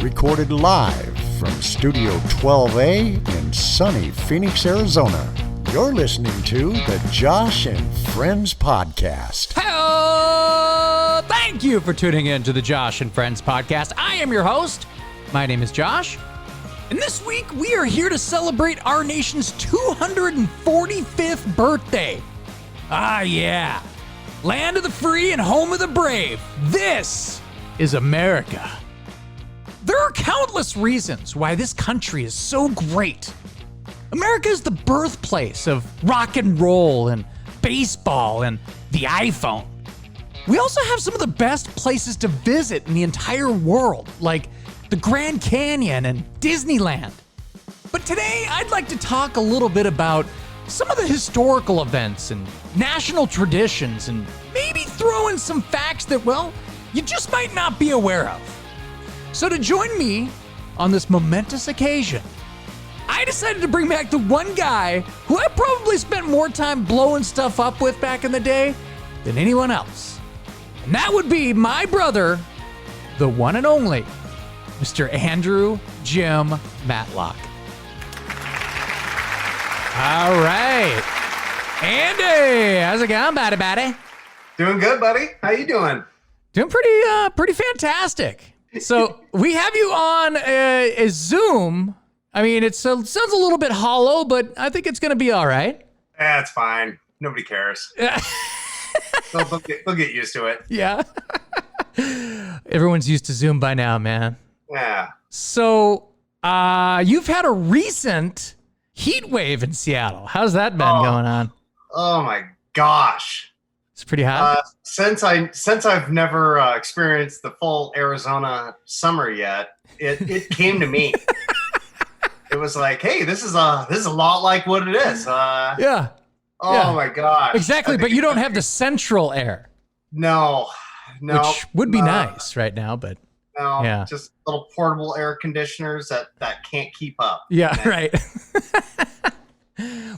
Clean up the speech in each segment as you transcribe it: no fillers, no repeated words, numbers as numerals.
recorded live from Studio 12A in sunny Phoenix, Arizona. You're listening to the Josh and Friends Podcast. Hello! Thank you for tuning in to the Josh and Friends Podcast. I am your host. My name is Josh. And this week, we are here to celebrate our nation's 245th birthday. Ah, yeah. Land of the free and home of the brave. This is America. There are countless reasons why this country is so great. America is the birthplace of rock and roll and baseball and the iPhone. We also have some of the best places to visit in the entire world, like the Grand Canyon and Disneyland. But today, I'd like to talk a little bit about some of the historical events and national traditions and maybe throw in some facts that, well, you just might not be aware of. So to join me on this momentous occasion, I decided to bring back the one guy who I probably spent more time blowing stuff up with back in the day than anyone else. And that would be my brother, the one and only, Mr. Andrew Jim Matlock. All right. Andy, how's it going, buddy? Doing good, buddy. How you doing? Doing pretty fantastic. So we have you on a Zoom. I mean, it sounds a little bit hollow, but I think it's going to be all right. It's fine. Nobody cares. They'll get used to it. Yeah. Everyone's used to Zoom by now, man. Yeah. So you've had a recent heat wave in Seattle. How's that been going on? Oh my gosh. It's pretty hot. Since I've never experienced the full Arizona summer yet, it came to me. It was like, hey, this is a lot like what it is. Yeah. Oh yeah. my gosh. Exactly, but you don't have the central air. No. Which would be nice right now, but no, yeah. Just little portable air conditioners that can't keep up. Yeah, right.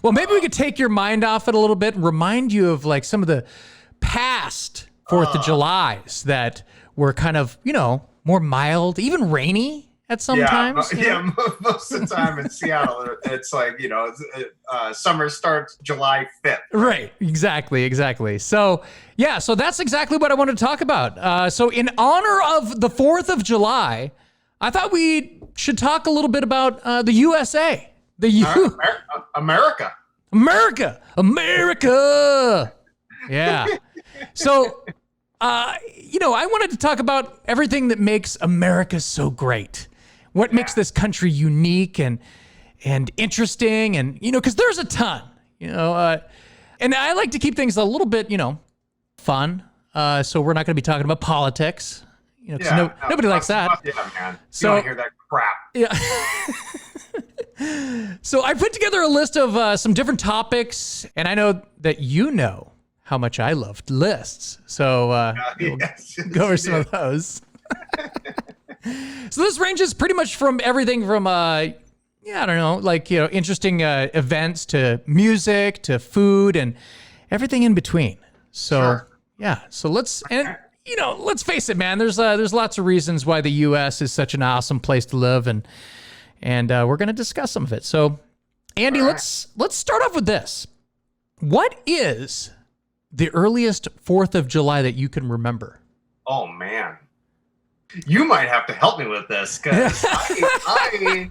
Well, maybe we could take your mind off it a little bit and remind you of like some of the past 4th of Julys that were kind of, more mild, even rainy at some times. Yeah, most of the time in Seattle, it's like, summer starts July 5th. Right, exactly. So, yeah, so that's exactly what I wanted to talk about. So in honor of the 4th of July, I thought we should talk a little bit about the USA. America. Yeah. So, I wanted to talk about everything that makes America so great. What makes this country unique and interesting, and because there's a ton, and I like to keep things a little bit, fun. So we're not going to be talking about politics, because nobody likes that. Yeah, man. So you don't hear that crap. Yeah. So I put together a list of some different topics, and I know that you know how much I love lists. So we'll go over some of those. So this ranges pretty much from everything from, interesting events to music to food and everything in between. So, Sure. Yeah. So let's face it, man, there's lots of reasons why the U.S. is such an awesome place to live, and we're going to discuss some of it. So, Andy, let's start off with this. What is the earliest 4th of July that you can remember? Oh, man. You might have to help me with this, because I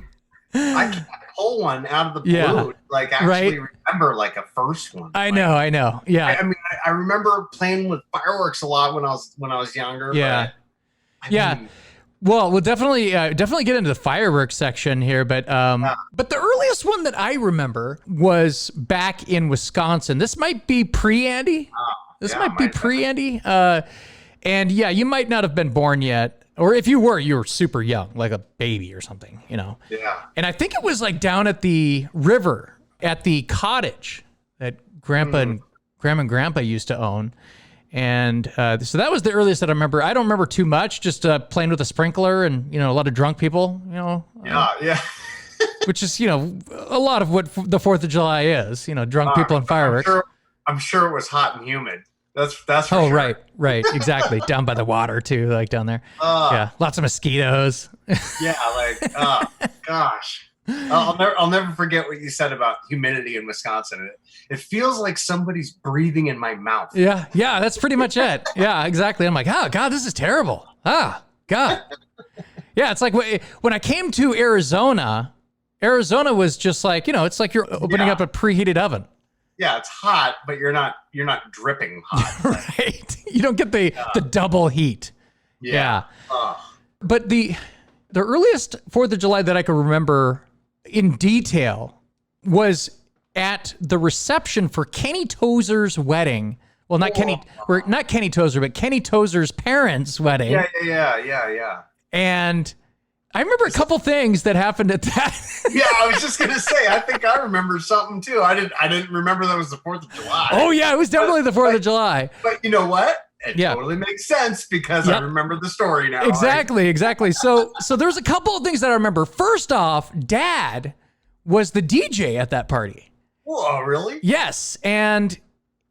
can't pull one out of the blue. Remember like a first one. I know. Yeah. I mean, I remember playing with fireworks a lot when I was younger. Yeah. But, Well, we'll definitely get into the fireworks section here, but the earliest one that I remember was back in Wisconsin. This might be pre-Andy. Pre-Andy. And yeah, you might not have been born yet, or if you were super young, like a baby or something, Yeah. And I think it was like down at the river at the cottage that Grandma and Grandpa used to own. And so that was the earliest that I remember. I don't remember too much, just playing with a sprinkler and, a lot of drunk people, Yeah. Which is, a lot of what the 4th of July is, drunk people and fireworks. I'm sure it was hot and humid. That's for Oh, sure. right, exactly. Down by the water too, like down there. Yeah, lots of mosquitoes. Yeah, like, oh gosh. I'll never forget what you said about humidity in Wisconsin. It feels like somebody's breathing in my mouth. Yeah, that's pretty much it. Yeah, exactly. I'm like, oh God, this is terrible. Ah, God. Yeah, it's like when I came to Arizona was just like, it's like you're opening up a preheated oven. Yeah, it's hot, but you're not dripping hot. Right. You don't get the double heat. Yeah. But the earliest 4th of July that I can remember in detail was at the reception for Kenny Tozer's wedding. Well, not Kenny Tozer, but Kenny Tozer's parents' wedding. Yeah. And I remember a couple things that happened at that. Yeah, I was just gonna say, I think I remember something too. I didn't remember that was the 4th of July. Oh yeah, it was definitely the 4th of July. But you know what? It totally makes sense because I remember the story now. Exactly. So there's a couple of things that I remember. First off, Dad was the DJ at that party. Whoa, really? Yes, and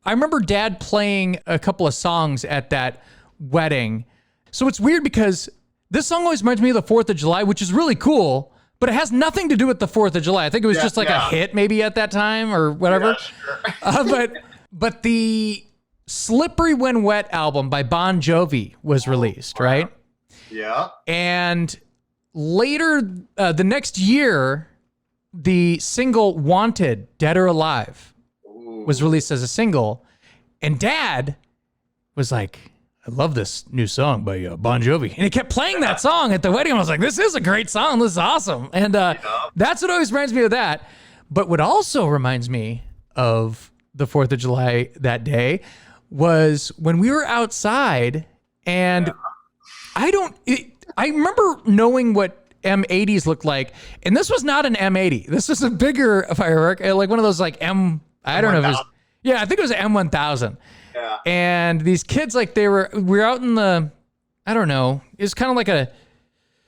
I remember Dad playing a couple of songs at that wedding. So it's weird because this song always reminds me of the 4th of July, which is really cool, but it has nothing to do with the 4th of July. I think it was just like a hit maybe at that time or whatever. Yeah, sure. But the Slippery When Wet album by Bon Jovi was released, right? Yeah. And later, the next year, the single Wanted, Dead or Alive, was released as a single. And Dad was like, I love this new song by Bon Jovi. And he kept playing that song at the wedding. I was like, this is a great song. This is awesome. And that's what always reminds me of that. But what also reminds me of the 4th of July that day was when we were outside and I remember knowing what M80s looked like. And this was not an M80. This was a bigger firework, like one of those like I don't know if it was, I think it was an M1000. Yeah. And these kids, like we were out in the, I don't know, it's kind of like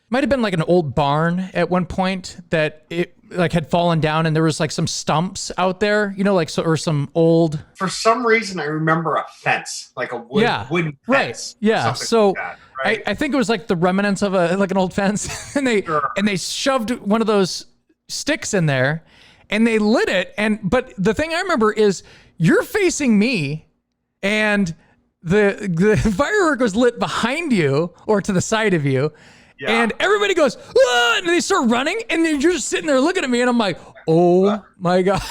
might have been like an old barn at one point that it like had fallen down and there was like some stumps out there, or some old. For some reason, I remember a fence, like a wooden fence. Right. Yeah. So like that, right? I think it was like the remnants of an old fence and they shoved one of those sticks in there and they lit it. But the thing I remember is you're facing me and the firework was lit behind you or to the side of you. Yeah. And everybody goes, ah! And they start running, and then you're just sitting there looking at me, and I'm like, oh my God.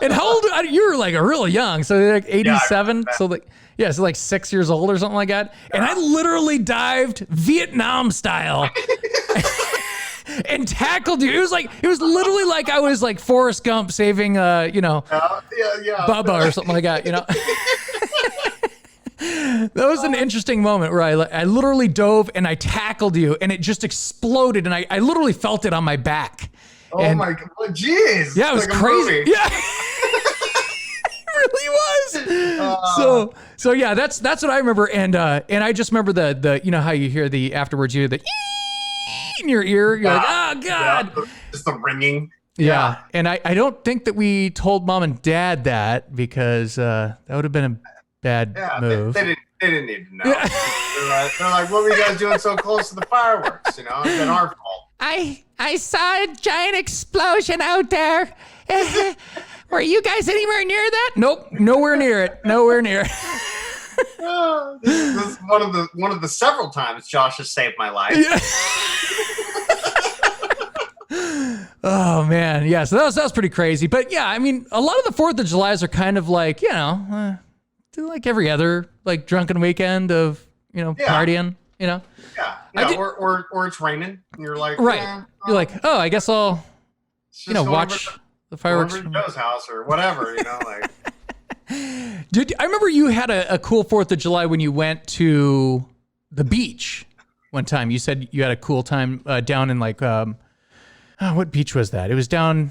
And how old are you? You were like really young, so like 87, so like 6 years old or something like that. And I literally dived Vietnam style and tackled you. It was literally like I was like Forrest Gump saving, Bubba or something like that, That was an interesting moment where I literally dove and I tackled you and it just exploded and I literally felt it on my back. Oh my God, jeez. Yeah, it was like crazy. Yeah. It really was. So yeah, that's what I remember. And I just remember the how you hear the afterwards, you hear the in your ear. You're like, oh God. Yeah, just the ringing. Yeah. And I don't think that we told Mom and Dad that because that would have been a bad move. They didn't need to know. Yeah. They're like, what were you guys doing so close to the fireworks? It's been our fault. I saw a giant explosion out there. Were you guys anywhere near that? Nope, nowhere near it. Nowhere near it. This is one of the several times Josh has saved my life. Yeah. Oh man, yeah. So that was pretty crazy. But yeah, I mean, a lot of the 4th of Julys are kind of like like every other like drunken weekend of partying. Yeah. Or it's raining, and you're like, right. You're like, oh, I guess I'll watch the fireworks from Joe's house or whatever. Like. I remember you had a cool 4th of July when you went to the beach one time. You said you had a cool time down in like what beach was that? It was down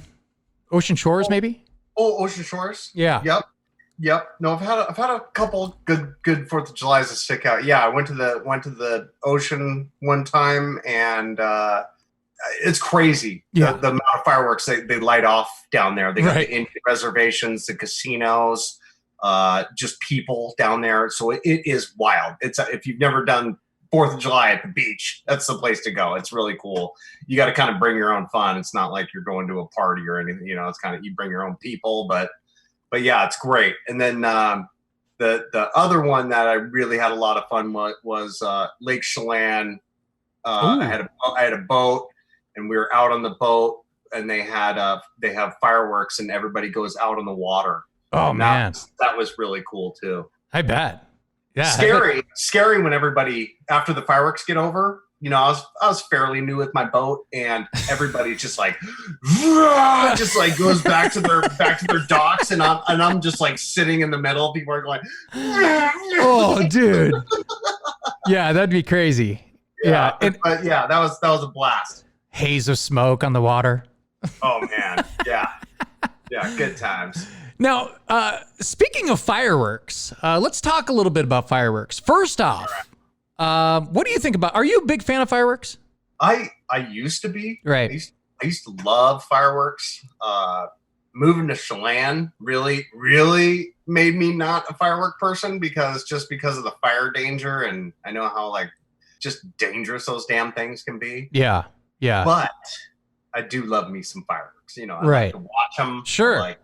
Ocean Shores, maybe. Oh, Ocean Shores. Yeah. Yep. No, I've had a couple good 4th of Julys that stick out. Yeah, I went to the ocean one time, and it's crazy. Yeah. The amount of fireworks they light off down there. They got the Indian reservations, the casinos. just people down there. So it is wild. It's if you've never done 4th of July at the beach, that's the place to go. It's really cool. You got to kind of bring your own fun. It's not like you're going to a party or anything. You know, it's kind of you bring your own people, but yeah, it's great. And then the other one that I really had a lot of fun was Lake Chelan. I had a boat, and we were out on the boat, and they have fireworks, and everybody goes out on the water. Oh, man. That was really cool too. I bet. Yeah. Scary when everybody, after the fireworks get over, you know, I was fairly new with my boat, and everybody just like goes back to their docks, and I'm just like sitting in the middle. People are going, oh, dude. Yeah, that'd be crazy. Yeah. But yeah, that was a blast. Haze of smoke on the water. Oh man. Yeah. Yeah. Good times. Now, speaking of fireworks, let's talk a little bit about fireworks. First off, what do you think about? Are you a big fan of fireworks? I used to be. Right. I used to love fireworks. Moving to Chelan really made me not a firework person because of the fire danger, and I know how like just dangerous those damn things can be. Yeah. Yeah. But I do love me some fireworks. You know, I like to watch them. Sure. Like,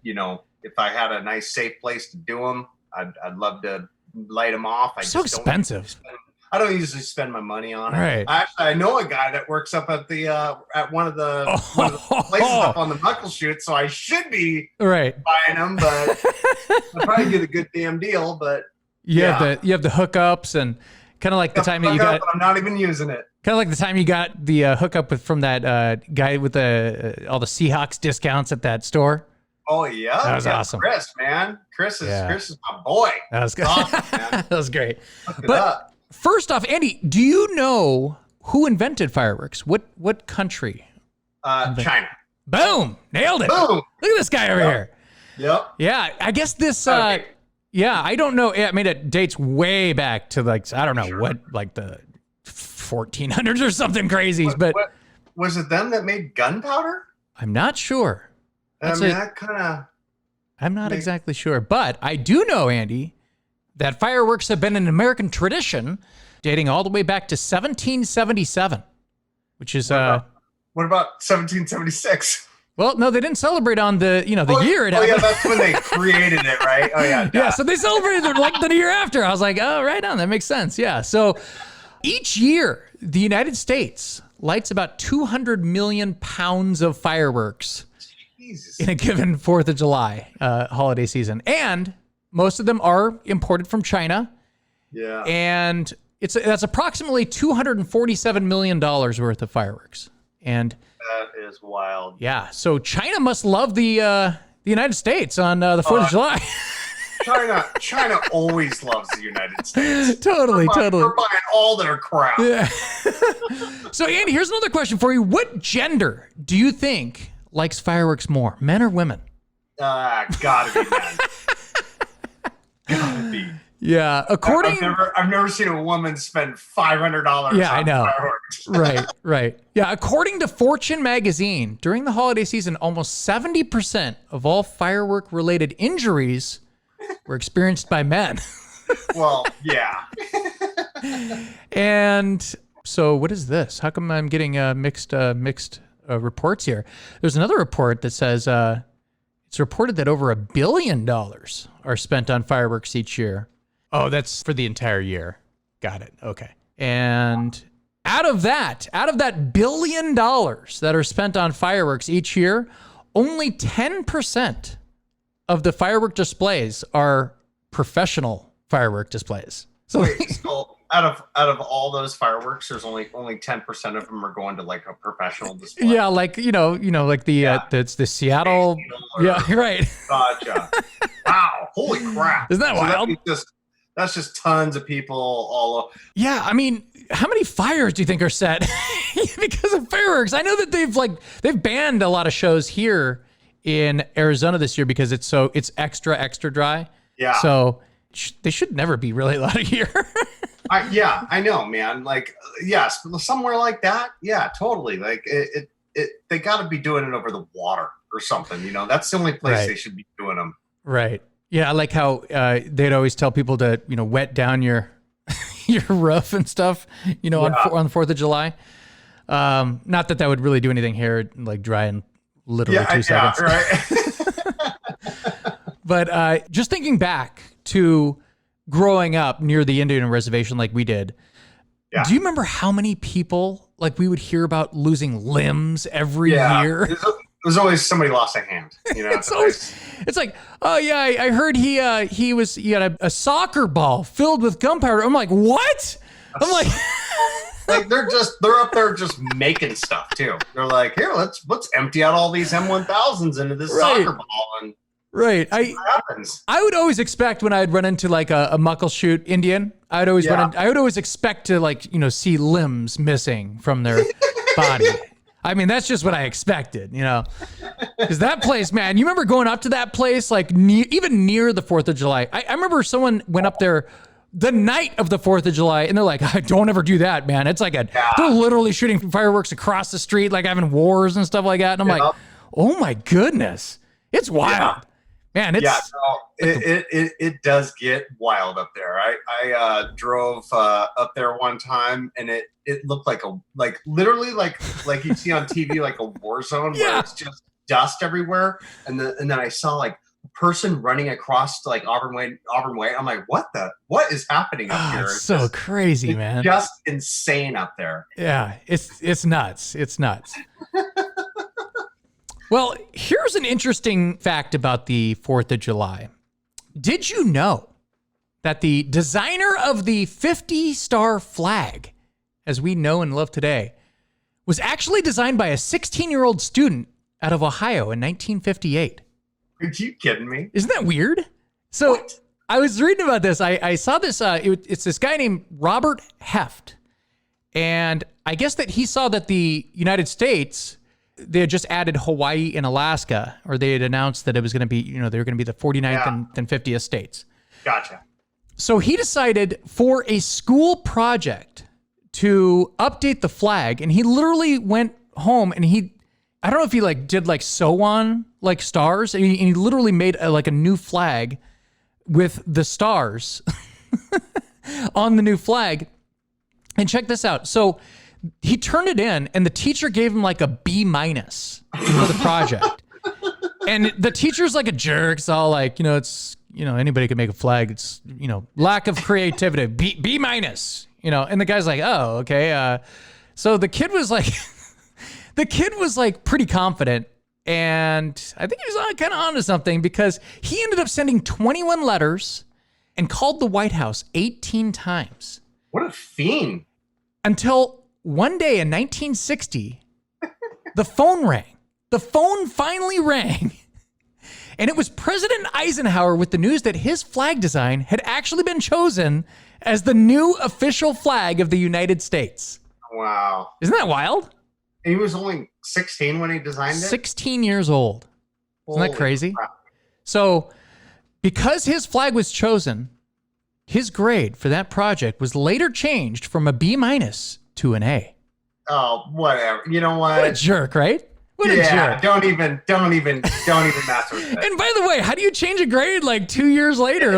you know, if I had a nice, safe place to do them, I'd love to light them off. So expensive. I don't usually spend my money on it. Right. Actually, I know a guy that works up at the at one of the places up on the Buckle Chute, so I should be buying them, but I'll probably get a good damn deal. But you have the hookups, and kind of like the time that you got. I'm not even using it. Kind of like the time you got the hookup from that guy with all the Seahawks discounts at that store. Oh yeah, that was awesome. Chris, man, Chris is my boy. That was good. Awesome, man. That was great. But first off, Andy, do you know who invented fireworks? What country? China. Boom, nailed it. Boom. Look at this guy over here. Yep. Yeah, I guess this. Yeah, I don't know. I mean, it dates way back to like I don't know what, like the 1400s or something crazy. But was it them that made gunpowder? I'm not sure. I'm not exactly sure, but I do know, Andy, that fireworks have been an American tradition dating all the way back to 1777, which is what about 1776? Well, no, they didn't celebrate on the year it happened. Oh yeah, that's when they created it, right? Oh yeah. Yeah, so they celebrated like the year after. I was like, oh, right on, that makes sense. Yeah. So each year, the United States lights about 200 million pounds of fireworks in a given 4th of July holiday season. And most of them are imported from China. Yeah. And that's approximately $247 million worth of fireworks. And that is wild. Yeah. So China must love the United States on the 4th of July. China always loves the United States. Totally. We're buying all their crap. Yeah. So Andy, here's another question for you. What gender do you think likes fireworks more, men or women? Gotta be men. Gotta be. Yeah, I've never seen a woman spend $500 on fireworks. Right. Yeah, according to Fortune magazine, during the holiday season, almost 70% of all firework-related injuries were experienced by men. Well, yeah. And so, what is this? How come I'm getting mixed reports here? There's another report that says it's reported that over $1 billion are spent on fireworks each year. Oh, that's for the entire year. Got it. Okay. And out of that $1 billion that are spent on fireworks each year, only 10% of the firework displays are professional firework displays. So, wait, so out of all those fireworks, there's only 10% of them are going to like a professional display. Yeah, like like the Seattle. Yeah, right. Gotcha. Wow, holy crap! Isn't that wild? That's just tons of people all over. Yeah, I mean, how many fires do you think are set because of fireworks? I know that they've banned a lot of shows here in Arizona this year because it's extra dry. Yeah. So they should never be really allowed here. I know, man. Like, yes, somewhere like that. Yeah, totally. Like they got to be doing it over the water or something. You know, that's the only place they should be doing them. Right. Yeah, I like how they'd always tell people to, wet down your your roof and stuff, on the 4th of July. Not that would really do anything here, it'd, like dry in literally 2 seconds. Right. But just thinking back to growing up near the Indian reservation like we did, do you remember how many people like we would hear about losing limbs every year? There's always somebody lost a hand. It's like, oh yeah, I heard he had a soccer ball filled with gunpowder. I'm like, what? I'm like, like they're up there just making stuff too. They're like, here, let's empty out all these M1000s into this soccer ball and see what happens. I would always expect when I'd run into like a muckleshoot Indian, I would always expect to see limbs missing from their body. I mean, that's just what I expected, because that place, man, you remember going up to that place, like even near the 4th of July. I remember someone went up there the night of the 4th of July and they're like, don't ever do that, man. It's like they're literally shooting fireworks across the street, like having wars and stuff like that. And I'm like, oh my goodness, it's wild. Man, it does get wild up there. I drove up there one time, and it looked like literally like you see on TV, like a war zone where it's just dust everywhere. And then I saw like a person running across like Auburn Way. I'm like, what is happening up here? It's so crazy, man. Just insane up there. Yeah, it's nuts. It's nuts. Well, here's an interesting fact about the 4th of July. Did you know that the designer of the 50-star flag, as we know and love today, was actually designed by a 16-year-old student out of Ohio in 1958? Are you kidding me? Isn't that weird? So I was reading about this. I saw this. It's this guy named Robert Heft. And I guess that he saw that the United States, they had just added Hawaii and Alaska, or they had announced that it was going to be, they were going to be the 49th and 50th states. Gotcha. So he decided for a school project to update the flag, and he literally went home and I don't know if he did sew on stars, and he literally made a new flag with the stars on the new flag. And check this out. So he turned it in, and the teacher gave him a B- for the project. And the teacher's like a jerk. It's all like, it's, anybody can make a flag. It's, lack of creativity. B-. And the guy's like, oh, okay. So the kid was pretty confident. And I think he was kind of onto something, because he ended up sending 21 letters and called the White House 18 times. What a fiend. Until one day in 1960, the phone rang. The phone finally rang. And it was President Eisenhower with the news that his flag design had actually been chosen as the new official flag of the United States. Wow. Isn't that wild? And he was only 16 when he designed it? 16 years old. Isn't that crazy? Crap. So, because his flag was chosen, his grade for that project was later changed from a B- to an A. Oh, whatever. You know what? What a jerk, right? What a jerk. Don't even mess with it. And by the way, how do you change a grade 2 years later?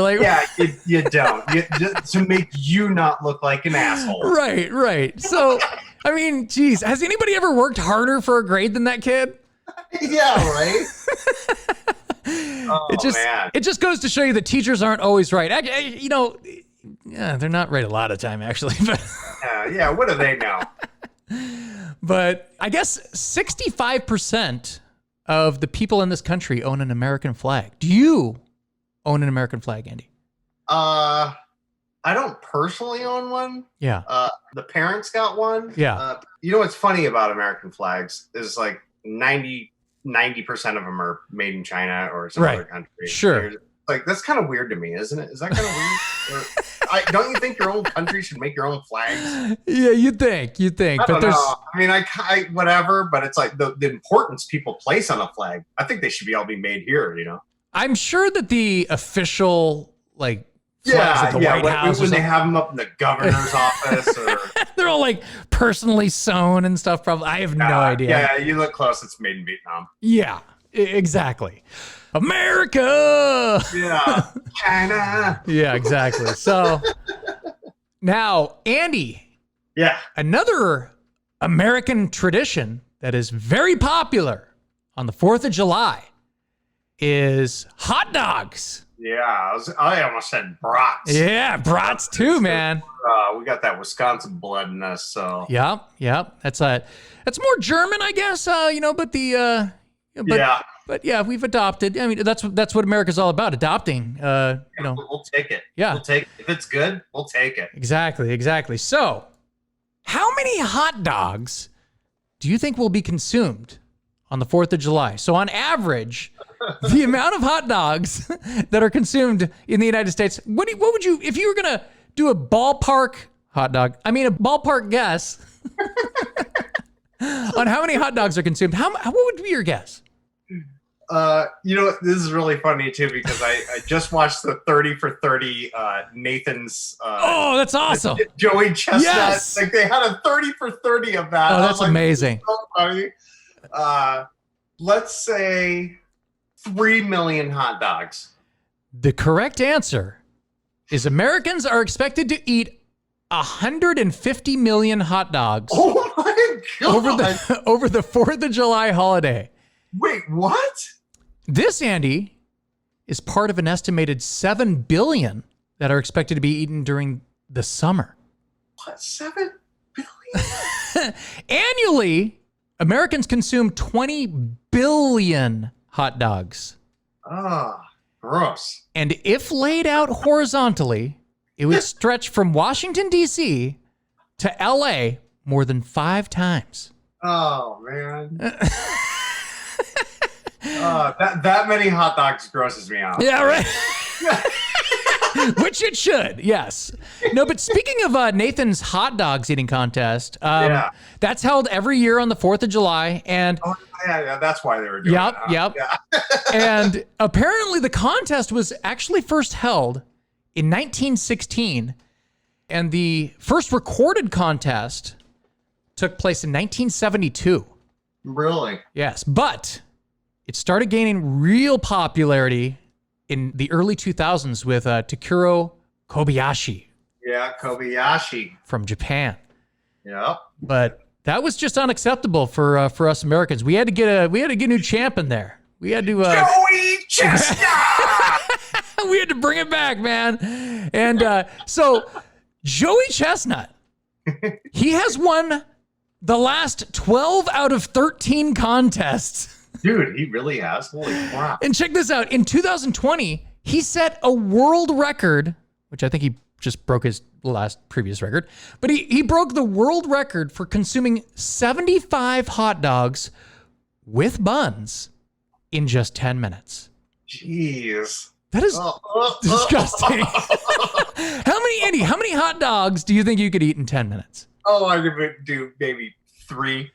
You don't. To make you not look like an asshole. Right. So, I mean, geez, has anybody ever worked harder for a grade than that kid? Yeah, right? It just goes to show you that teachers aren't always right. They're not right a lot of time, actually. But yeah, what do they know? But I guess 65% of the people in this country own an American flag. Do you own an American flag, Andy? I don't personally own one. Yeah. The parents got one. Yeah. What's funny about American flags is 90% of them are made in China or some other country. Sure. That's kind of weird to me, isn't it? Is that kind of weird? Don't you think your own country should make your own flags? Yeah, you'd think. I don't know. I mean, I whatever, but it's the importance people place on a flag. I think they should all be made here, I'm sure that the official, flags at the White House when they have them up in the governor's office, or they're all personally sewn and stuff. Probably, I have no idea. Yeah, you look close. It's made in Vietnam. Yeah, exactly. America. Yeah. China. Yeah, exactly. So now, Andy, Yeah. another American tradition that is very popular on the 4th of July is hot dogs. Yeah. I almost said brats. Yeah, brats too, man. We got that Wisconsin blood in us, so. Yep. That's more German, I guess. But the Yeah. But yeah, we've adopted. I mean, that's what America's all about, adopting. We'll take it. Yeah. We'll take it. If it's good, we'll take it. Exactly. So, how many hot dogs do you think will be consumed on the 4th of July? So, on average, the amount of hot dogs that are consumed in the United States, what would you, if you were going to do a ballpark guess on how many hot dogs are consumed, what would be your guess? This is really funny too because I just watched the 30 for 30 Nathan's oh, that's awesome. Joey Chestnut. Yes. Like they had a 30 for 30 of that. Oh, that's amazing. So funny. Let's say 3 million hot dogs. The correct answer is Americans are expected to eat 150 million hot dogs Oh my god. over the 4th of July holiday. Wait, what? This, Andy, is part of an estimated 7 billion that are expected to be eaten during the summer. What? 7 billion? Annually, Americans consume 20 billion hot dogs. Ah, gross. And if laid out horizontally, it would stretch from Washington, D.C. to L.A. more than 5 times. Oh, man. That many hot dogs grosses me out. Yeah, right. Which it should, yes. No, but speaking of Nathan's hot dogs eating contest, that's held every year on the 4th of July. And yeah, that's why they were doing it. Yep. Yeah. And apparently the contest was actually first held in 1916. And the first recorded contest took place in 1972. Really? Yes, but it started gaining real popularity in the early 2000s with Takuro Kobayashi. Yeah, Kobayashi. From Japan. Yep. But that was just unacceptable for us Americans. We had to get a new champ in there. We had to Joey Chestnut. we had to bring it back, man. And so Joey Chestnut, he has won the last 12 out of 13 contests. Dude, he really has. Holy crap. And check this out. In 2020, he set a world record, which I think he just broke his previous record, but he broke the world record for consuming 75 hot dogs with buns in just 10 minutes. Jeez. That is disgusting. How many hot dogs do you think you could eat in 10 minutes? Oh, I could do maybe 3.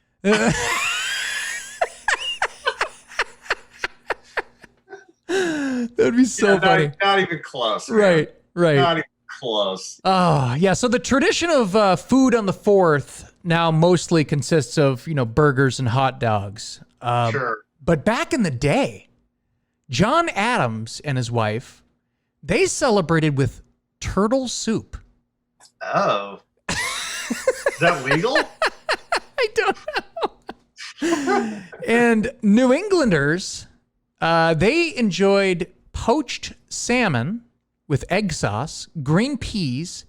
That'd be so funny. Not even close. Man. Right. Not even close. Oh, yeah. So the tradition of food on the 4th now mostly consists of, burgers and hot dogs. Sure. But back in the day, John Adams and his wife, they celebrated with turtle soup. Oh. Is that legal? I don't know. And New Englanders, they enjoyed poached salmon with egg sauce, green peas,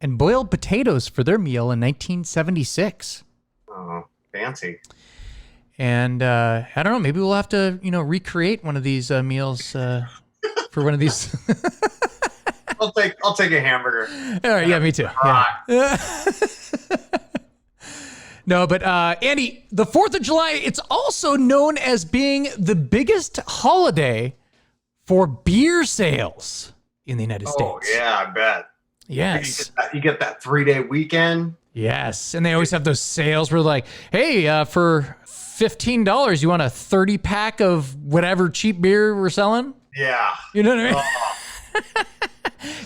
and boiled potatoes for their meal in 1976. Oh, fancy. And I don't know, maybe we'll have to, recreate one of these meals for one of these. I'll take a hamburger. All right, yeah, me too. Yeah. No, but Andy, the 4th of July, it's also known as being the biggest holiday for beer sales in the United States. Oh, yeah, I bet. Yes. You get that 3-day weekend. Yes. And they always have those sales where like, hey, for $15, you want a 30-pack of whatever cheap beer we're selling? Yeah. You know what I mean?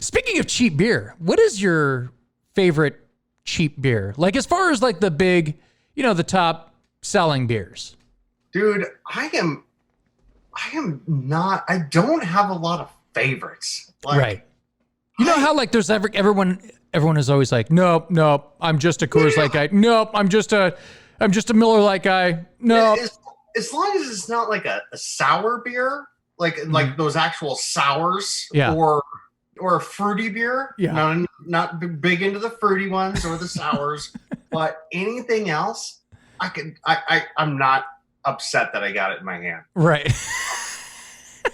Speaking of cheap beer, what is your favorite cheap beer? Like as far as like the big, the top selling beers. Dude, I don't have a lot of favorites. Like, right. You know how like there's everyone is always like, nope, I'm just a Coors Light guy. Nope, I'm just a Miller Lite guy. Nope. As long as it's not like a sour beer, like those actual sours, or a fruity beer. Yeah. Not big into the fruity ones or the sours, but anything else, I'm not upset that I got it in my hand. Right.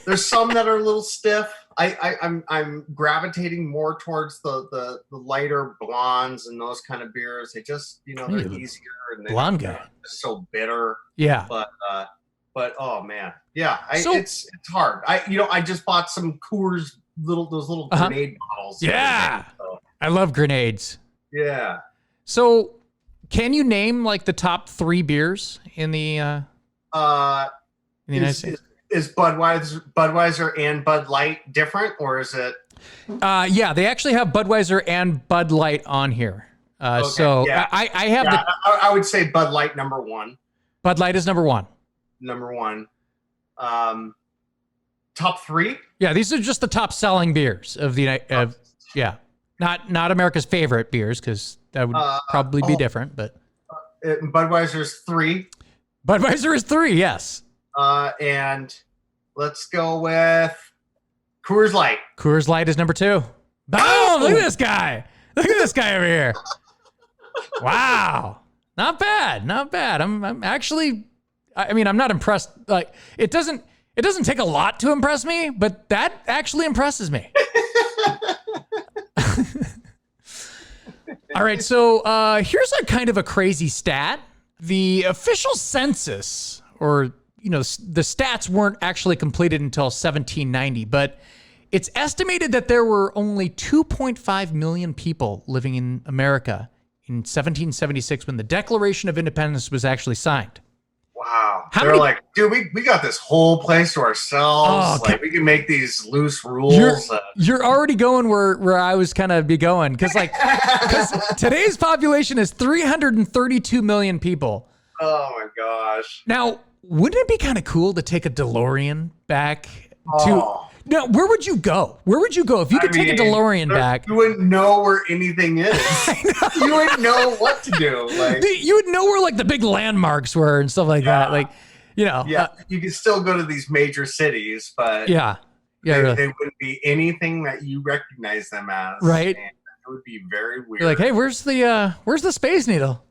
There's some that are a little stiff. I'm gravitating more towards the lighter blondes and those kind of beers. They just, they're easier and blonde guy. So bitter. Yeah. But oh man, yeah. It's hard. I just bought some Coors those little grenade bottles. Yeah. So. I love grenades. Yeah. So, can you name like the top 3 beers in the United States? Is Budweiser and Bud Light different, or is it? Yeah, they actually have Budweiser and Bud Light on here. Okay, so yeah. I have I would say Bud Light number 1. Bud Light is number 1. Number 1. Top 3? Yeah, these are just the top selling beers of the not America's favorite beers, because that would probably be different. But Budweiser's 3. Budweiser is 3. Yes. And let's go with Coors Light. Coors Light is number 2. Boom! Look at this guy. Look at this guy over here. Wow. Not bad. Not bad. I'm actually, I'm not impressed. Like, it doesn't take a lot to impress me, but that actually impresses me. All right. So, here's a kind of a crazy stat. The official census, or the stats weren't actually completed until 1790, but it's estimated that there were only 2.5 million people living in America in 1776 when the Declaration of Independence was actually signed. Wow. They're like, dude, we got this whole place to ourselves. Oh, we can make these loose rules. You're already going where I was kind of be going. Because today's population is 332 million people. Oh, my gosh. Now, wouldn't it be kind of cool to take a DeLorean back to... Now, where would you go? Where would you go if you could take a DeLorean back? You wouldn't know where anything is. You wouldn't know what to do. You would know where like the big landmarks were and stuff like that. Like, Yeah, you could still go to these major cities, but they wouldn't be anything that you recognize them as. Right. And it would be very weird. You're like, hey, where's the Space Needle?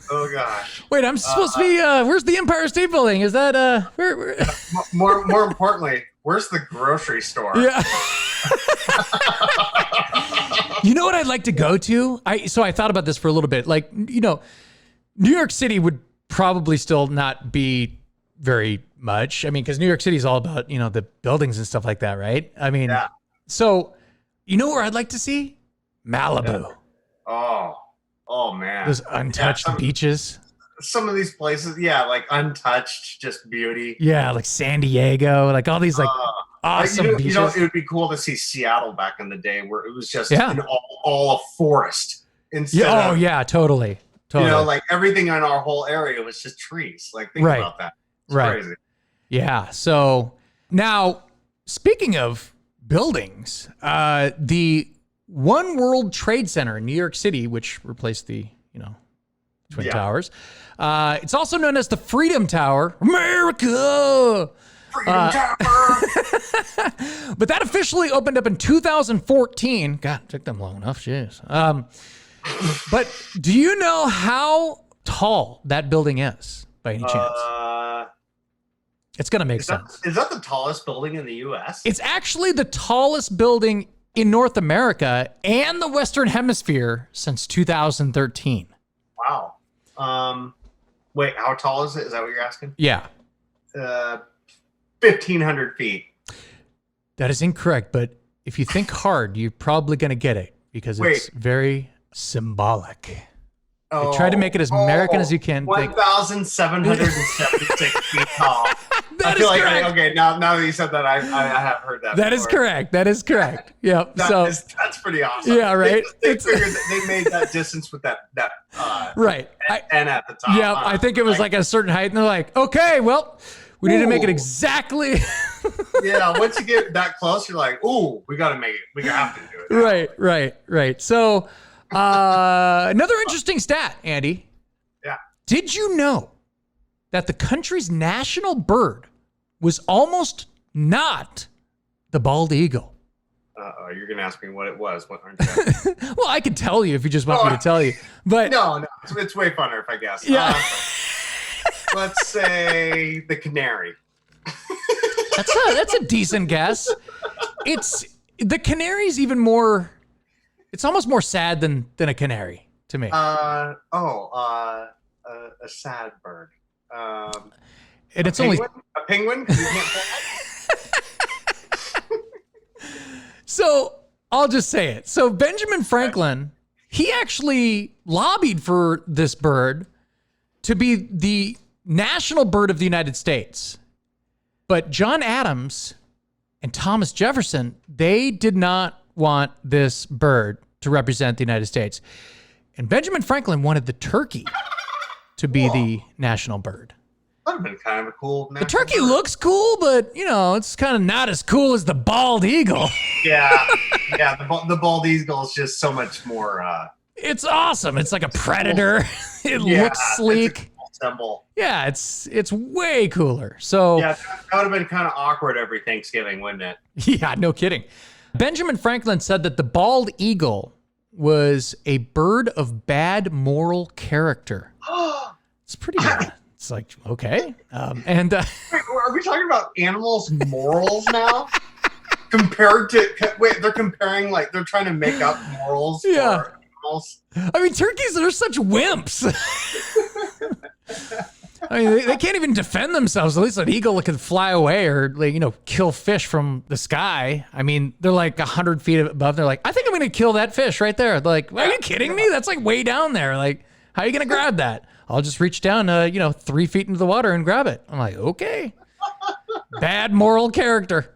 Oh gosh. Wait, I'm supposed to be where's the Empire State Building? Is that where? More importantly, where's the grocery store? Yeah. You know what I'd like to go to? I thought about this for a little bit. Like, New York City would probably still not be very much. Because New York City is all about, the buildings and stuff like that, right? So, where I'd like to see? Malibu. Yeah. Oh man. Those untouched beaches. Some of these places, like untouched, just beauty. Yeah, like San Diego, like all these awesome beaches. It would be cool to see Seattle back in the day where it was just all a forest instead of, totally. Like everything in our whole area was just trees. Like think about that. It's crazy. Yeah. So now, speaking of buildings, the One World Trade Center in New York City, which replaced the, Twin Towers. It's also known as the Freedom Tower. America! Freedom Tower! But that officially opened up in 2014. God, it took them long enough. Jeez. But do you know how tall that building is, by any chance? It's going to make sense. Is that the tallest building in the U.S.? It's actually the tallest building in North America and the Western Hemisphere since 2013. Wow. Wait, how tall is it? Is that what you're asking? Yeah. 1,500 feet. That is incorrect, but if you think hard, you're probably going to get it because it's very symbolic. I try to make it as American as you can. 1,776 feet tall. That is correct. Okay, now that you said that, I have heard that. That is correct. That is correct. Yep. That's pretty awesome. Yeah, right. They figured that they made that distance with that right. and at the top. Yeah, I think it was like a certain height, and they're like, okay, well, We need to make it exactly. Yeah, once you get that close, you're like, ooh, we got to make it. We have to do Right, it. right. So, another interesting stat, Andy. Yeah. Did you know that the country's national bird was almost not the bald eagle? You're going to ask me what it was. What aren't you? Well, I could tell you if you just want me to tell you. But No, it's way funner if I guess. Yeah. Let's say the canary. That's a decent guess. The canary's even more. It's almost more sad than a canary to me. A sad bird. And it's penguin? only A penguin. 'Cause you can't fly. So I'll just say it. So Benjamin Franklin, he actually lobbied for this bird to be the national bird of the United States. But John Adams and Thomas Jefferson, they did not want this bird to represent the United States. And Benjamin Franklin wanted the turkey to be the national bird. That would have been kind of a cool. The turkey looks cool, but, it's kind of not as cool as the bald eagle. Yeah. The bald eagle is just so much more. It's awesome. It's like a predator. It looks sleek. It's a cool symbol. Yeah, it's way cooler. So Yeah, that would have been kind of awkward every Thanksgiving, wouldn't it? yeah, no kidding. Benjamin Franklin said that the bald eagle was a bird of bad moral character. It's pretty bad. It's like, okay. Wait, are we talking about animals' morals now? Compared to, they're comparing, like, they're trying to make up morals for animals. I mean, turkeys are such wimps. I mean, they can't even defend themselves. At least an eagle can fly away or, kill fish from the sky. I mean, they're like 100 feet above. They're like, I think I'm going to kill that fish right there. They're like, are you kidding me? That's like way down there. Like, how are you going to grab that? I'll just reach down, 3 feet into the water and grab it. I'm like, okay. Bad moral character.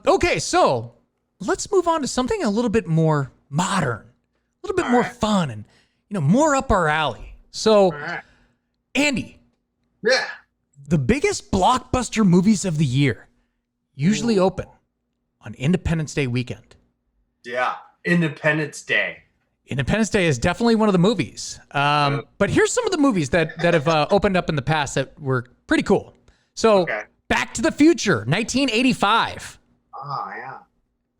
Okay, so let's move on to something a little bit more modern, a little bit more fun, and more up our alley. So, Andy, the biggest blockbuster movies of the year usually open on Independence Day weekend. Yeah, Independence Day. Independence Day is definitely one of the movies. But here's some of the movies that have opened up in the past that were pretty cool. So, Back to the Future, 1985. Oh, yeah.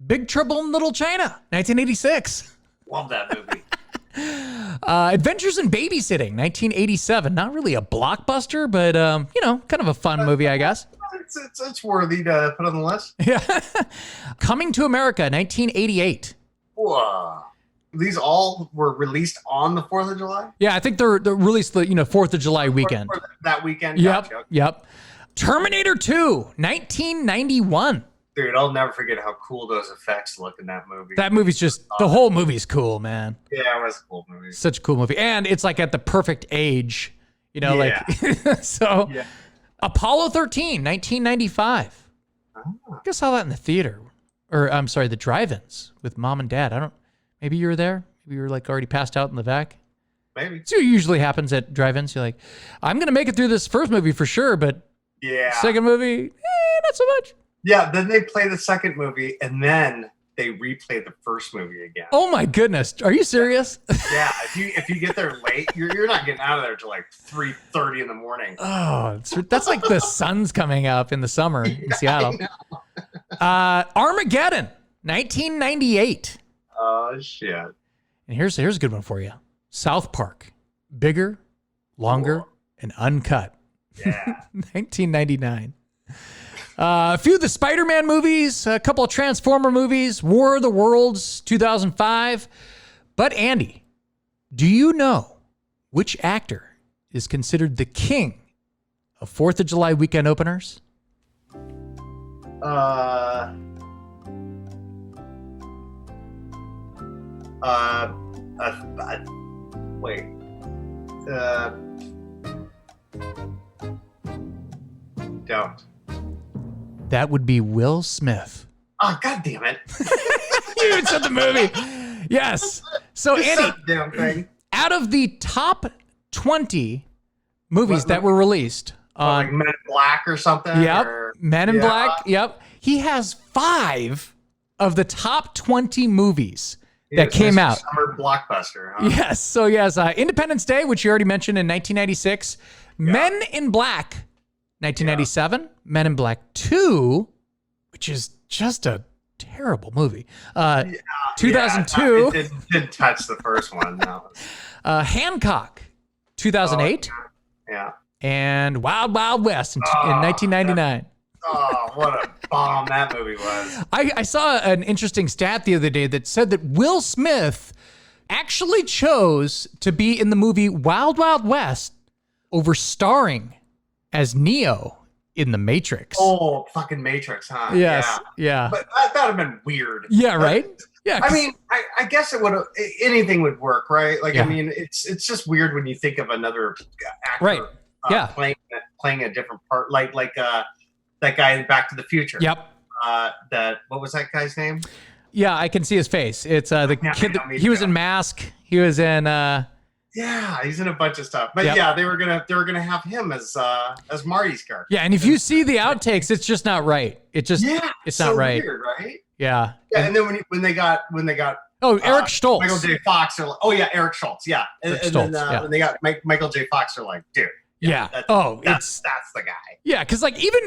Big Trouble in Little China, 1986. Love that movie. Adventures in Babysitting, 1987. Not really a blockbuster, but, kind of a fun movie, I guess. It's worthy to put on the list. Yeah. Coming to America, 1988. Whoa. These all were released on the 4th of July? Yeah, I think they're released the 4th of July weekend. For that weekend? Yep. Terminator 2, 1991. Dude, I'll never forget how cool those effects look in that movie. That movie's just, the whole movie's cool, man. Yeah, it was a cool movie. Such a cool movie. And it's like at the perfect age, so Apollo 13, 1995. I guess I saw that in the theater. Or, I'm sorry, the drive-ins with mom and dad. Maybe you were there. Maybe you were like already passed out in the back. Maybe. So it usually happens at drive-ins. You're like, I'm going to make it through this first movie for sure, but second movie, not so much. Yeah, then they play the second movie, and then they replay the first movie again. Oh my goodness. Are you serious? Yeah, if you get there late, you're not getting out of there till like 3:30 in the morning. Oh, that's like the sun's coming up in the summer in Seattle. Armageddon, 1998. Oh, shit. And here's a good one for you. South Park, bigger, longer, and uncut. Yeah. 1999. A few of the Spider-Man movies, a couple of Transformer movies, War of the Worlds, 2005. But Andy, do you know which actor is considered the king of 4th of July weekend openers? Wait. Don't. That would be Will Smith. Oh, God damn it. You even said the movie. Yes. So, Andy, damn thing. out of the top 20 movies that were released Like Men in Black or something. Yep, Men in Black. Yep, he has 5 of the top 20 movies that came out. Summer blockbuster. Huh? Yes. So yes, Independence Day, which you already mentioned in 1996. Men in Black, 1997. Men in Black 2, which is just a terrible movie. 2002. It didn't touch the first one. No. Hancock, 2008. Yeah. And Wild Wild West in 1999. What a bomb that movie was. I saw an interesting stat the other day that said that Will Smith actually chose to be in the movie Wild Wild West over starring as Neo in The Matrix. Oh, fucking Matrix, huh? Yes. Yeah. But that would have been weird. Yeah, right? Yeah. I mean, I guess it would have, anything would work, right? Like, I mean, it's just weird when you think of another actor playing a different part, like that guy in Back to the Future. Yep. What was that guy's name? Yeah, I can see his face. It's the kid. He was in Mask. He was in. Yeah, he's in a bunch of stuff. But they were gonna have him as Marty's character. Yeah, and if you see the outtakes, it's just not right. It's not right. Weird, right? Yeah. Yeah, and then when they got Eric Stoltz. Michael J. Fox. Eric Stoltz. Yeah, then when they got Michael J. Fox, they're like, dude. Yeah. That's the guy. Yeah, because like even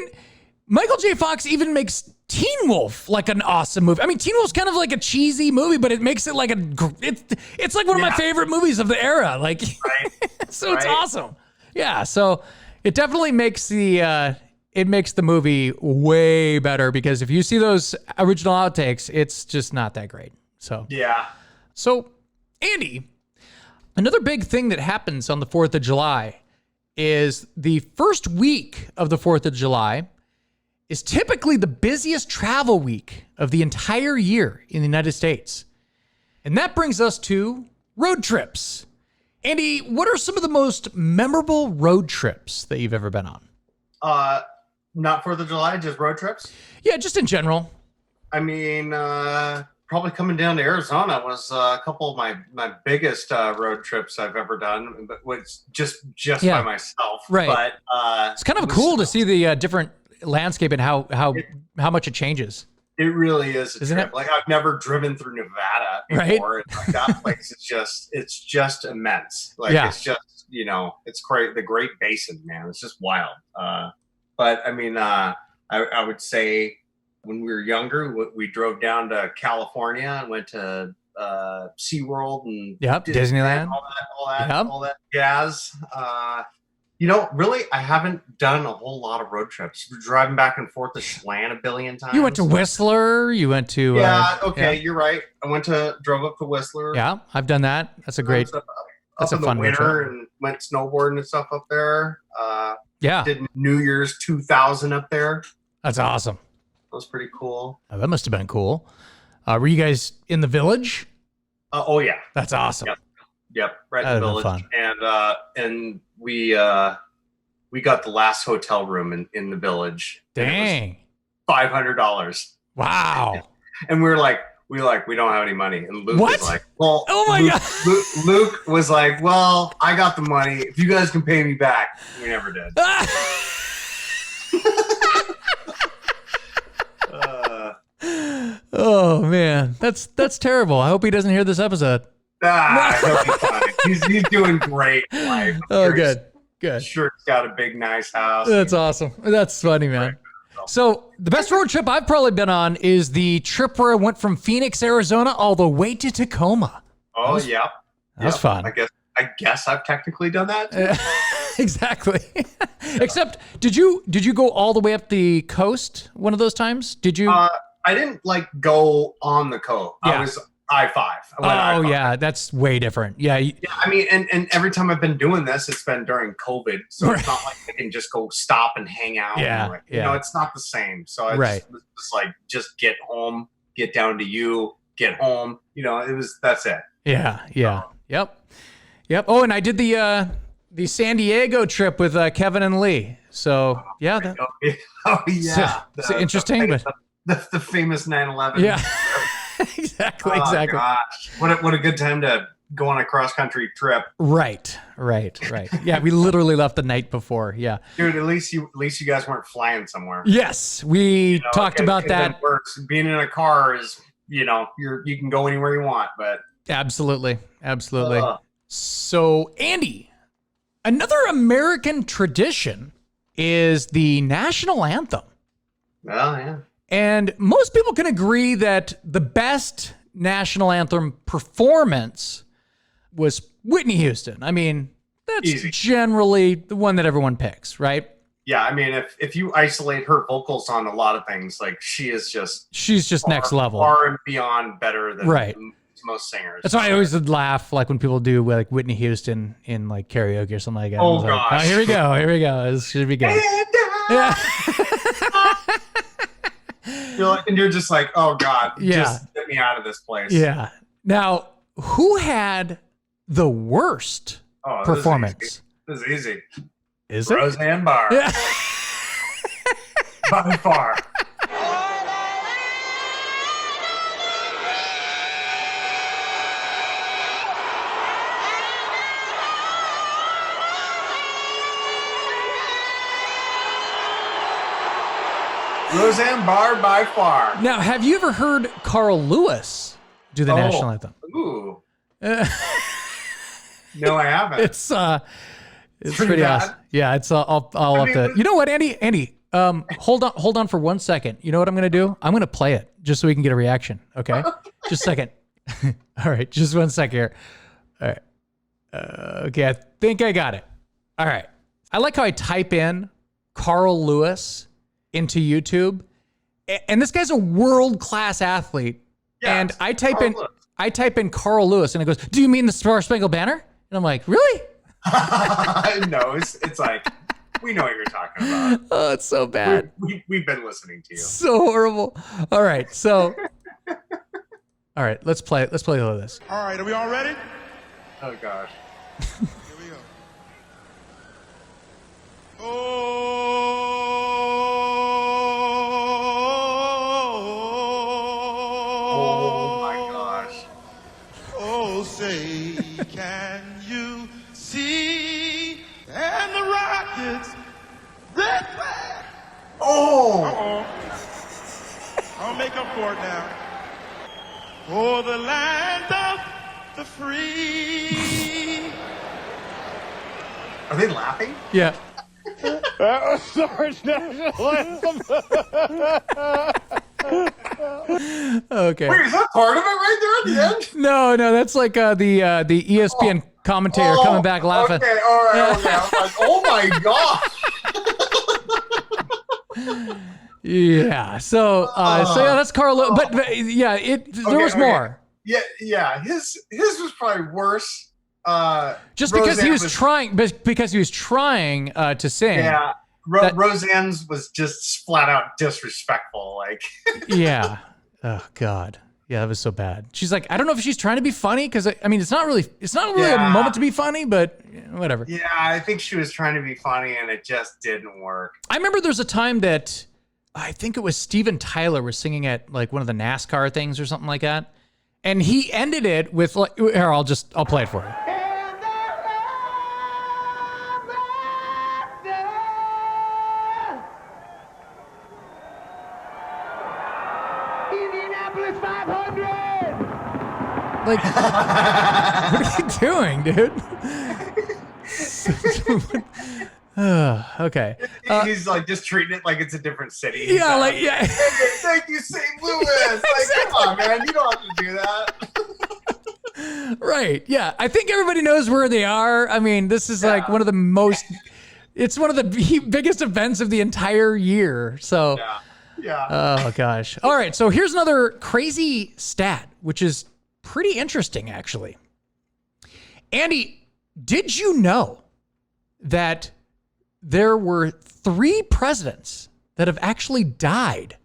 Michael J. Fox even makes Teen Wolf like an awesome movie. I mean, Teen Wolf's kind of like a cheesy movie, but it makes it like it's like one of my favorite movies of the era. Like, so it's awesome. Yeah, so it definitely makes the movie way better because if you see those original outtakes, it's just not that great. So yeah. So Andy, another big thing that happens on the 4th of July is the first week of the 4th of July is typically the busiest travel week of the entire year in the United States. And that brings us to road trips. Andy, what are some of the most memorable road trips that you've ever been on? Not 4th of July, just road trips? Yeah, just in general. I mean, probably coming down to Arizona was a couple of my biggest road trips I've ever done, but was just by myself. Right. But it's kind of cool to see the different landscape and how much it changes. It really is a Isn't trip. it? Like I've never driven through Nevada before. Right? Like that place it's just immense. Like it's just, it's great. The Great Basin, man. It's just wild. But I mean, I would say when we were younger, we drove down to California and went to SeaWorld and Disneyland, all that jazz. Really, I haven't done a whole lot of road trips. We're driving back and forth to Chelan a billion times. You went to Whistler. You went to you're right. I drove up to Whistler. Yeah, I've done that. That's a great. That's a fun winter and went snowboarding and stuff up there. Yeah, did New Year's 2000 up there. That's awesome. That was pretty cool. Oh, that must have been cool. Were you guys in the village? Oh yeah, that's awesome. Yep, right in the village. Fun. And we got the last hotel room in the village. Dang, $500. Wow. And we don't have any money. And Luke was like, well, oh my God. Luke was like, well, I got the money. If you guys can pay me back. We never did. Oh man, that's terrible. I hope he doesn't hear this episode. He'll be fine. He's doing great in life. Good. Sure, he's got a big, nice house. That's awesome. That's funny, man. So the best road trip I've probably been on is the trip where I went from Phoenix, Arizona, all the way to Tacoma. Oh, yeah. That was fun. I guess I've technically done that. Exactly. Except, did you go all the way up the coast one of those times? Did you? I didn't go on the coast. Yeah. I was I-5. Oh yeah, that's way different. Yeah. I mean, and every time I've been doing this, it's been during COVID, so it's not like I can just go stop and hang out. Yeah. It's not the same. So it's just get home, get down to you, get home. That's it. Yeah. Yep. Oh, and I did the San Diego trip with Kevin and Lee. So yeah. It's interesting, but the famous 9/11. Yeah. Exactly. Gosh. What a good time to go on a cross country trip. Right. Yeah, we literally left the night before. Yeah, Dude, at least you guys weren't flying somewhere. yes, we talked about that. Works. Being in a car is, you can go anywhere you want, but Absolutely. So, Andy, another American tradition is the national anthem. Well, yeah. And most people can agree that the best national anthem performance was Whitney Houston. I mean, that's Easy. generally the one that everyone picks, right? Yeah, I mean, if you isolate her vocals on a lot of things, like she's just next level. Far and beyond better than Right. most singers. That's why I always would laugh like when people do like Whitney Houston in like karaoke or something like that. Oh, I was gosh. Like, here we go. This should be good. Yeah. You're just like, oh God, Yeah. just get me out of this place. Yeah. Now, who had the worst performance? This is easy. Is it? Roseanne Barr. Yeah. By far. Roseanne Barr by far. Now, have you ever heard Carl Lewis do the national anthem? Ooh. No, I haven't. It's pretty bad. awesome. Yeah, it's I'll have to. You know what, Andy? Hold on for 1 second. You know what I'm gonna do? I'm gonna play it just so we can get a reaction. Okay, just a second. All right, just 1 second here. All right. Okay, I think I got it. All right. I like how I type in Carl Lewis into YouTube, and this guy's a world-class athlete. Yeah, and I type in Carl Lewis, and it goes, "Do you mean the Star Spangled Banner?" And I'm like, "Really?" No, it's like, we know what you're talking about. Oh, it's so bad. We've been listening to you. So horrible. All right, so, all right, let's play all of this. All right, are we all ready? Oh gosh. Here we go. Oh my gosh. Oh, say, can you see? And the Rockets, red flag. Oh. Uh-oh. I'll make up for it now. For the land of the free. Are they laughing? Yeah. That was Sarge National Anthem. Okay. Wait, is that part of it right there at the end? No, that's like the ESPN commentator coming back laughing. Okay, all right. Okay. I was like, oh my gosh. Yeah. So yeah, that's Carl. But yeah, there was more. Yeah. His was probably worse. Just because he was trying to sing. Yeah. Roseanne's was just flat out disrespectful. Like. Yeah. Oh God. Yeah, that was so bad. She's like, I don't know if she's trying to be funny because I mean, it's not really a moment to be funny, but whatever. Yeah, I think she was trying to be funny and it just didn't work. I remember there's a time that I think it was Steven Tyler was singing at like one of the NASCAR things or something like that, and he ended it with like, here, I'll play it for you. Like, what are you doing, dude? Okay. He's like just treating it like it's a different city. Yeah, like, yeah. Thank you, St. Louis. Like, come on, man. You don't have to do that. Right. Yeah. I think everybody knows where they are. I mean, this is like one of the it's one of the biggest events of the entire year. So, yeah. Oh, gosh. All right. So here's another crazy stat, which is pretty interesting, actually. Andy, did you know that there were 3 presidents that have actually died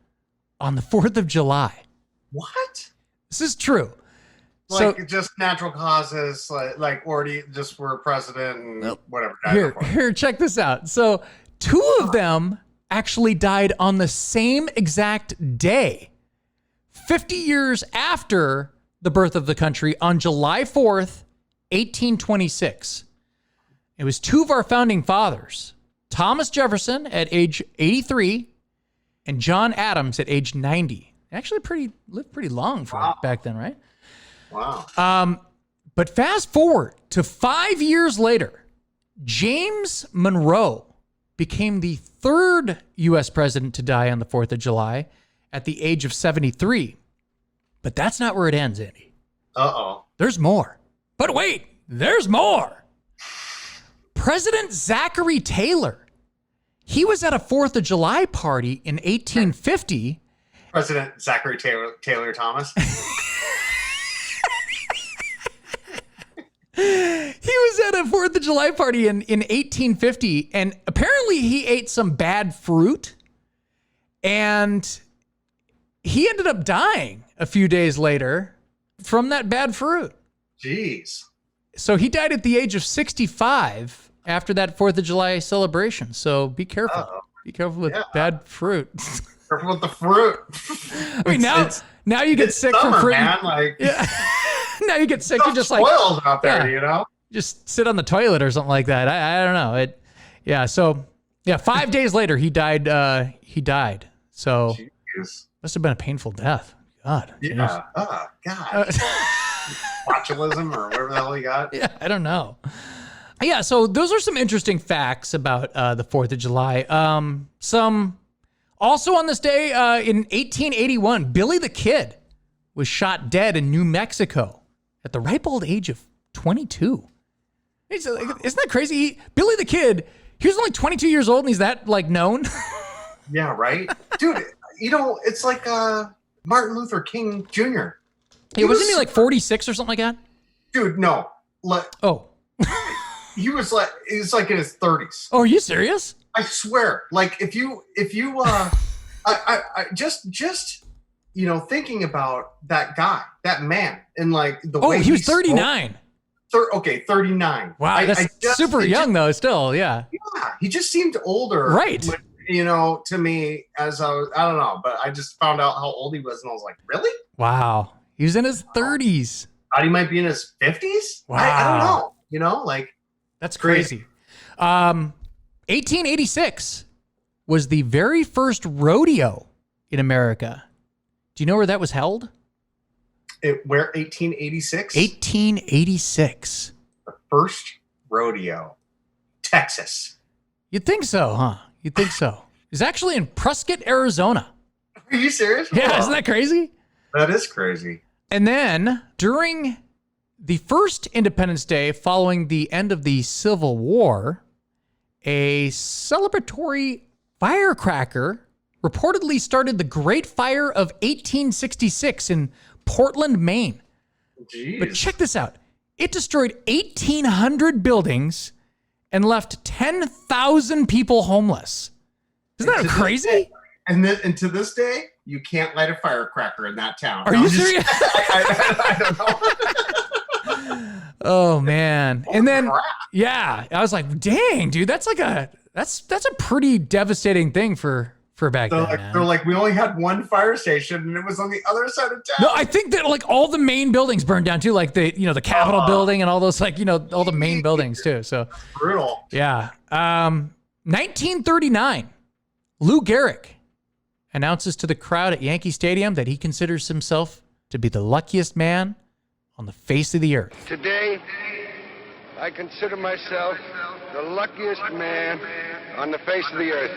on the 4th of July? What? This is true. Like just natural causes, like already just were president and whatever. Here, check this out. So 2 of them actually died on the same exact day, 50 years after the birth of the country, on July 4th 1826. It was two of our founding fathers, Thomas Jefferson at age 83 and John Adams at age 90. Actually lived pretty long for back then, right? Wow. But fast forward to 5 years later, James Monroe became the third U.S. president to die on the 4th of July at the age of 73. But that's not where it ends, Andy. Uh-oh. There's more. But wait, there's more. President Zachary Taylor. He was at a 4th of July party in 1850. President Zachary Taylor Thomas. He was at a 4th of July party in 1850, and apparently he ate some bad fruit, and he ended up dying a few days later from that bad fruit. Jeez. So he died at the age of 65 after that 4th of July celebration. So be careful. Uh-oh. Be careful with bad fruit. Careful with the fruit. I mean, now you get sick summer, from fruit. Man. Like, Yeah. Now you get sick. You just spoiled out there, you know? Just sit on the toilet or something like that. I don't know. So 5 days later he died. So Jeez. must have been a painful death. God. Yeah. Oh, God. Botulism or whatever the hell he got. Yeah, I don't know. Yeah, so those are some interesting facts about the 4th of July. Some also on this day in 1881, Billy the Kid was shot dead in New Mexico at the ripe old age of 22. Isn't that crazy? Billy the Kid, he was only 22 years old and he's that like known. Yeah, right? Dude, you know, it's like Martin Luther King Jr. Wasn't he like 46 or something like that? Dude, no. Oh. He was like in his 30s. Oh, are you serious? I swear. Like if you I just you know, thinking about that guy, that man, and like the way he was 39. 39. Wow, that's super young though. Still, yeah. Yeah, he just seemed older, right? You know, to me as I don't know, but I just found out how old he was, and I was like, really? Wow, he was in his 30s. Thought he might be in his 50s. Wow, I don't know. You know, like that's crazy. 1886 was the very first rodeo in America. Do you know where that was held? Where 1886? 1886. The first rodeo. Texas. You'd think so, huh? You'd think so. It's actually in Prescott, Arizona. Are you serious? Yeah, Wow. Isn't that crazy? That is crazy. And then during the first Independence Day following the end of the Civil War, a celebratory firecracker reportedly started the Great Fire of 1866 in Portland, Maine. Jeez. But check this out. It destroyed 1,800 buildings and left 10,000 people homeless. Isn't that crazy? And to this day, you can't light a firecracker in that town. Are you serious? I don't know. Oh man. And then crap. I was like, dang, dude, that's a pretty devastating thing for back then. They're like, we only had one fire station and it was on the other side of town. No, I think that like all the main buildings burned down too, like the Capitol building and all those all the main buildings too. So brutal. Yeah. 1939, Lou Gehrig announces to the crowd at Yankee Stadium that he considers himself to be the luckiest man on the face of the earth. Today, I consider myself the luckiest man on the face of the earth.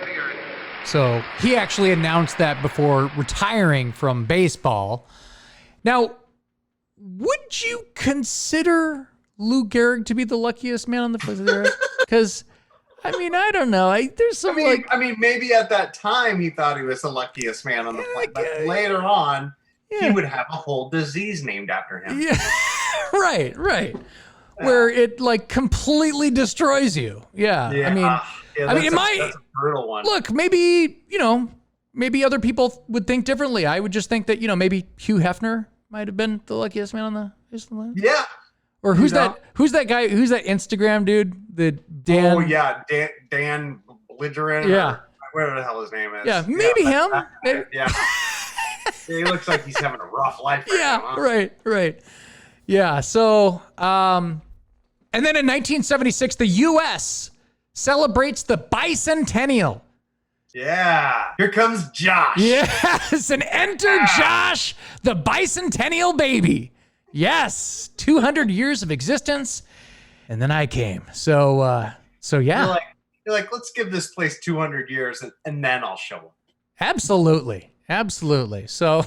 So he actually announced that before retiring from baseball. Now, would you consider Lou Gehrig to be the luckiest man on the face of the earth? Because, I mean, I don't know. There's some maybe at that time he thought he was the luckiest man on the planet, but later on, he would have a whole disease named after him. Yeah, right. Where it like completely destroys you. Yeah. I mean, that's a brutal one. Look, maybe other people would think differently. I would just think that, maybe Hugh Hefner might have been the luckiest man on the face of the land. Yeah. Or who's that guy? Who's that Instagram dude? The Dan. Oh yeah, Dan Belligerent. Yeah. Whatever the hell his name is. Yeah, maybe him. Yeah. He looks like he's having a rough life right now. Right. Yeah. So, And then in 1976, the U.S. celebrates the Bicentennial. Yeah. Here comes Josh. Yes, and enter Josh, the Bicentennial Baby. Yes, 200 years of existence, and then I came. So yeah. You're like, let's give this place 200 years, and then I'll show them. Absolutely. So,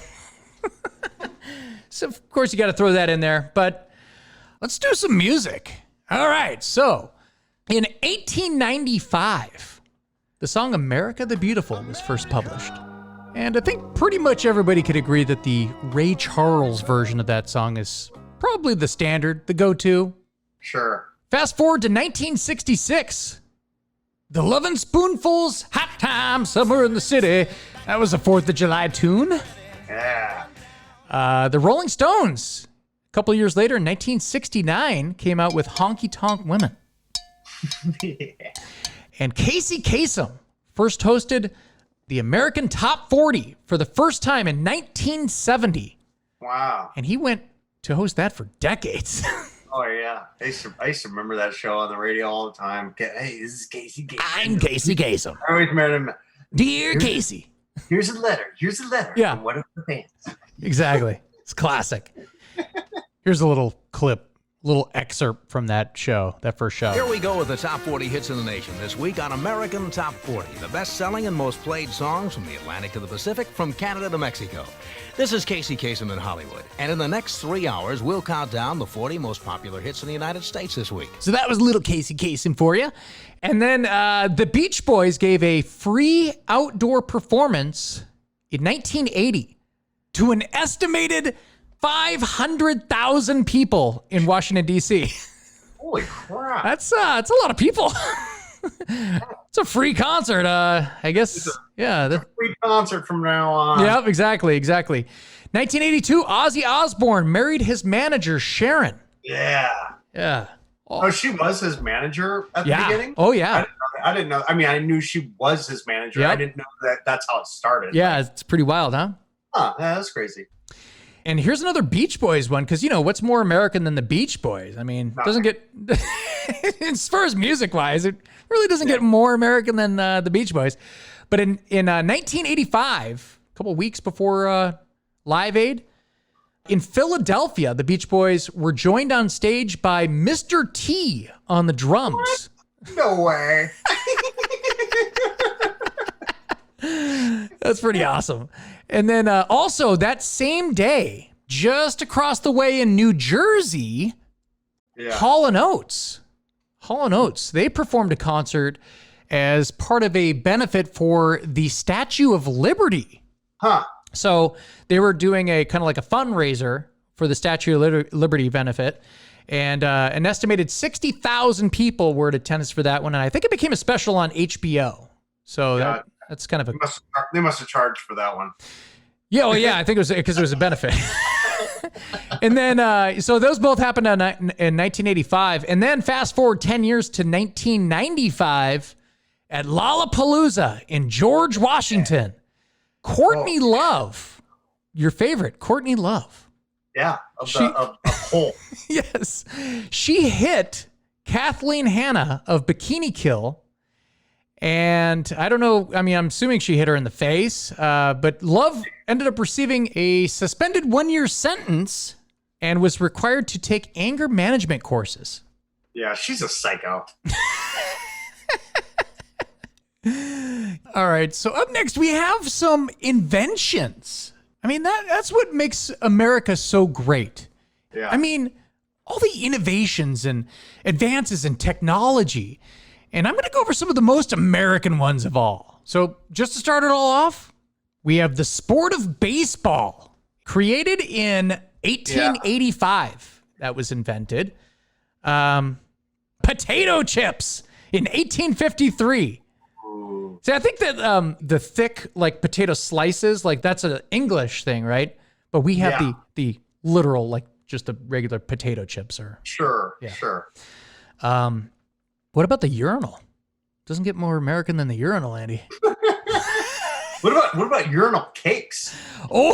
so of course you got to throw that in there, but let's do some music. All right. So in 1895, the song America the Beautiful was first published. And I think pretty much everybody could agree that the Ray Charles version of that song is probably the standard, the go-to. Sure. Fast forward to 1966. The Lovin' Spoonful's Hot Time Somewhere in the City. That was a 4th of July tune. Yeah. The Rolling Stones, a couple years later in 1969, came out with Honky Tonk Women. Yeah. And Casey Kasem first hosted the American Top 40 for the first time in 1970. Wow. And he went to host that for decades. Oh, yeah. I used to remember that show on the radio all the time. Hey, this is Casey Kasem. I'm Casey Kasem. I always met him. Dear Casey. Here's a letter. Yeah. From one of the fans. Exactly. It's classic. Here's a little clip, little excerpt from that show, that first show. Here we go with the top 40 hits in the nation this week on American Top 40, the best-selling and most played songs from the Atlantic to the Pacific, from Canada to Mexico. This is Casey Kasem in Hollywood, and in the next 3 hours, we'll count down the 40 most popular hits in the United States this week. So that was little Casey Kasem for you. And then the Beach Boys gave a free outdoor performance in 1980 to an estimated 500,000 people in Washington, D.C. Holy crap. That's a lot of people. It's a free concert, I guess. Free concert from now on. Yep, exactly. 1982, Ozzy Osbourne married his manager, Sharon. Yeah. Yeah. Oh, she was his manager at the beginning? Oh, yeah. I didn't know. I mean, I knew she was his manager. Yep. I didn't know that's how it started. Yeah, it's pretty wild, huh? Huh, yeah, that's crazy. And here's another Beach Boys one, because, what's more American than the Beach Boys? I mean, it doesn't get, as far as music-wise, it really doesn't get more American than the Beach Boys. But in 1985, a couple weeks before Live Aid, in Philadelphia, the Beach Boys were joined on stage by Mr. T on the drums. What? No way. That's pretty awesome. And then also that same day, just across the way in New Jersey, Hall & Oates, they performed a concert as part of a benefit for the Statue of Liberty. Huh. So they were doing a kind of like a fundraiser for the Statue of Liberty benefit. And an estimated 60,000 people were in attendance for that one. And I think it became a special on HBO. So that's kind of a... They must have charged for that one. Yeah, well, yeah, I think it was because it was a benefit. And then, so those both happened in 1985. And then fast forward 10 years to 1995 at Lollapalooza in George Washington. Courtney Love, your favorite, Courtney Love. Yeah, of Hole. Yes. She hit Kathleen Hanna of Bikini Kill. And I don't know, I mean, I'm assuming she hit her in the face, but Love ended up receiving a suspended 1-year sentence and was required to take anger management courses. Yeah, she's a psycho. All right, so up next we have some inventions. I mean, that's what makes America so great. Yeah. I mean, all the innovations and advances in technology. And I'm going to go over some of the most American ones of all. So just to start it all off, we have the sport of baseball, created in 1885. That was invented. Potato chips in 1853. Ooh. See, I think that the thick, like, potato slices, like, that's an English thing, right? But we have the literal, like, just the regular potato chips. Sure. What about the urinal? Doesn't get more American than the urinal, Andy. What about urinal cakes? Oh,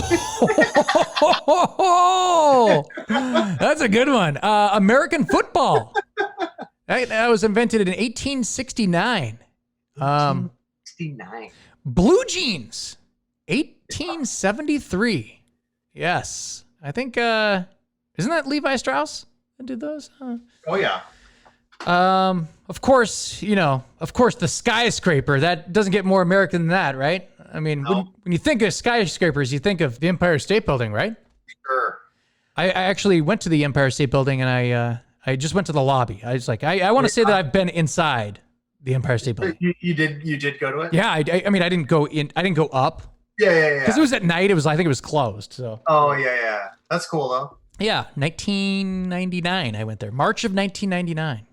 that's a good one. American football. That was invented in 1869. 1869. Blue jeans, 1873. Yes. I think, isn't that Levi Strauss that did those? Oh, yeah. Of course, the skyscraper. That doesn't get more American than that, right? I mean, No. when you think of skyscrapers, you think of the Empire State Building, right? Sure. I actually went to the Empire State Building, and I just went to the lobby. I was like, I want to say that I've been inside the Empire State Building. You did go to it? Yeah, I mean, I didn't go in. I didn't go up. Yeah. Because it was at night. I think it was closed. So. Oh, yeah. That's cool, though. Yeah, 1999. I went there. March of 1999.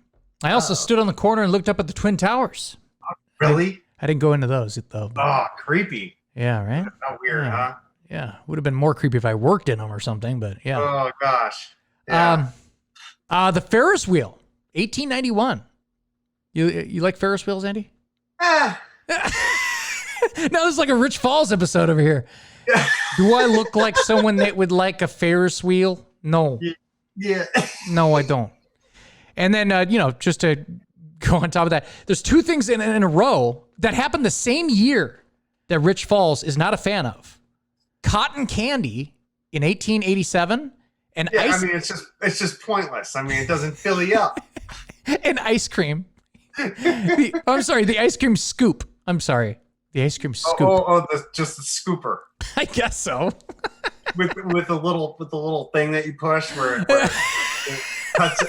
I also stood on the corner and looked up at the Twin Towers. Really? I didn't go into those though. Oh, creepy. Yeah, right? How weird, Yeah. huh? Yeah, would have been more creepy if I worked in them or something, but yeah. Oh, gosh. Yeah. The Ferris wheel, 1891. You like Ferris wheels, Andy? Ah. No, this is like a Rich Falls episode over here. Do I look like someone that would like a Ferris wheel? No. Yeah. No, I don't. And then, just to go on top of that, there's two things in a row that happened the same year that Rich Falls is not a fan of. Cotton candy in 1887 and Yeah, ice. I mean, it's just pointless. I mean, it doesn't fill you up. And ice cream. I'm sorry, the ice cream scoop. I'm sorry, the ice cream scoop. Just the scooper I guess so. with the little thing that you push where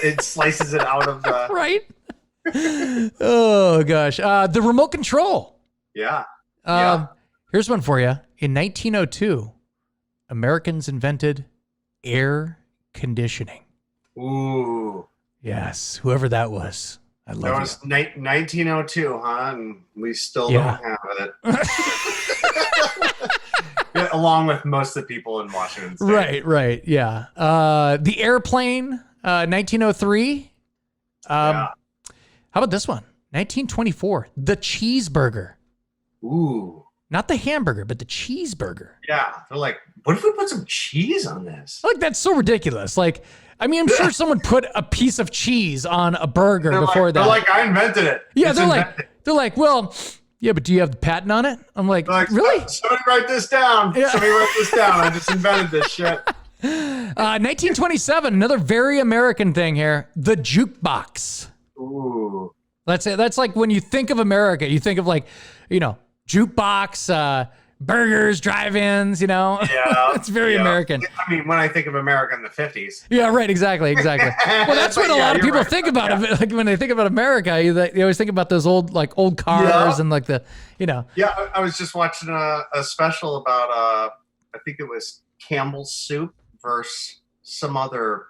it slices it out of the Right? Oh, gosh. The remote control. Yeah. Here's one for you. In 1902, Americans invented air conditioning. Ooh. Yes, whoever that was. I love That it. was 1902, huh? And we still Yeah. don't have it. Yeah, along with most of the people in Washington State. Right, yeah. The airplane, 1903. Yeah. How about this one? 1924, the cheeseburger. Ooh. Not the hamburger, but the cheeseburger. Yeah. They're like, what if we put some cheese on this? Like, that's so ridiculous. Like, I mean, I'm sure someone put a piece of cheese on a burger before that. They're like, I invented it. Yeah, It's they're invented. like, well, yeah, but do you have the patent on it? I'm like, They're like, really? Somebody write this down. Yeah. Somebody write this down. I just invented this shit. 1927, another very American thing here, the jukebox. Ooh. That's like when you think of America, you think of like, jukebox, burgers, drive-ins, Yeah. It's very Yeah. American. I mean, when I think of America in the 50s. Yeah, right, exactly. Well, that's what But a yeah, lot of you're people right think about about it. Like when they think about America, they always think about those old cars Yeah. and like the, Yeah, I was just watching a special about, I think it was Campbell's soup versus some other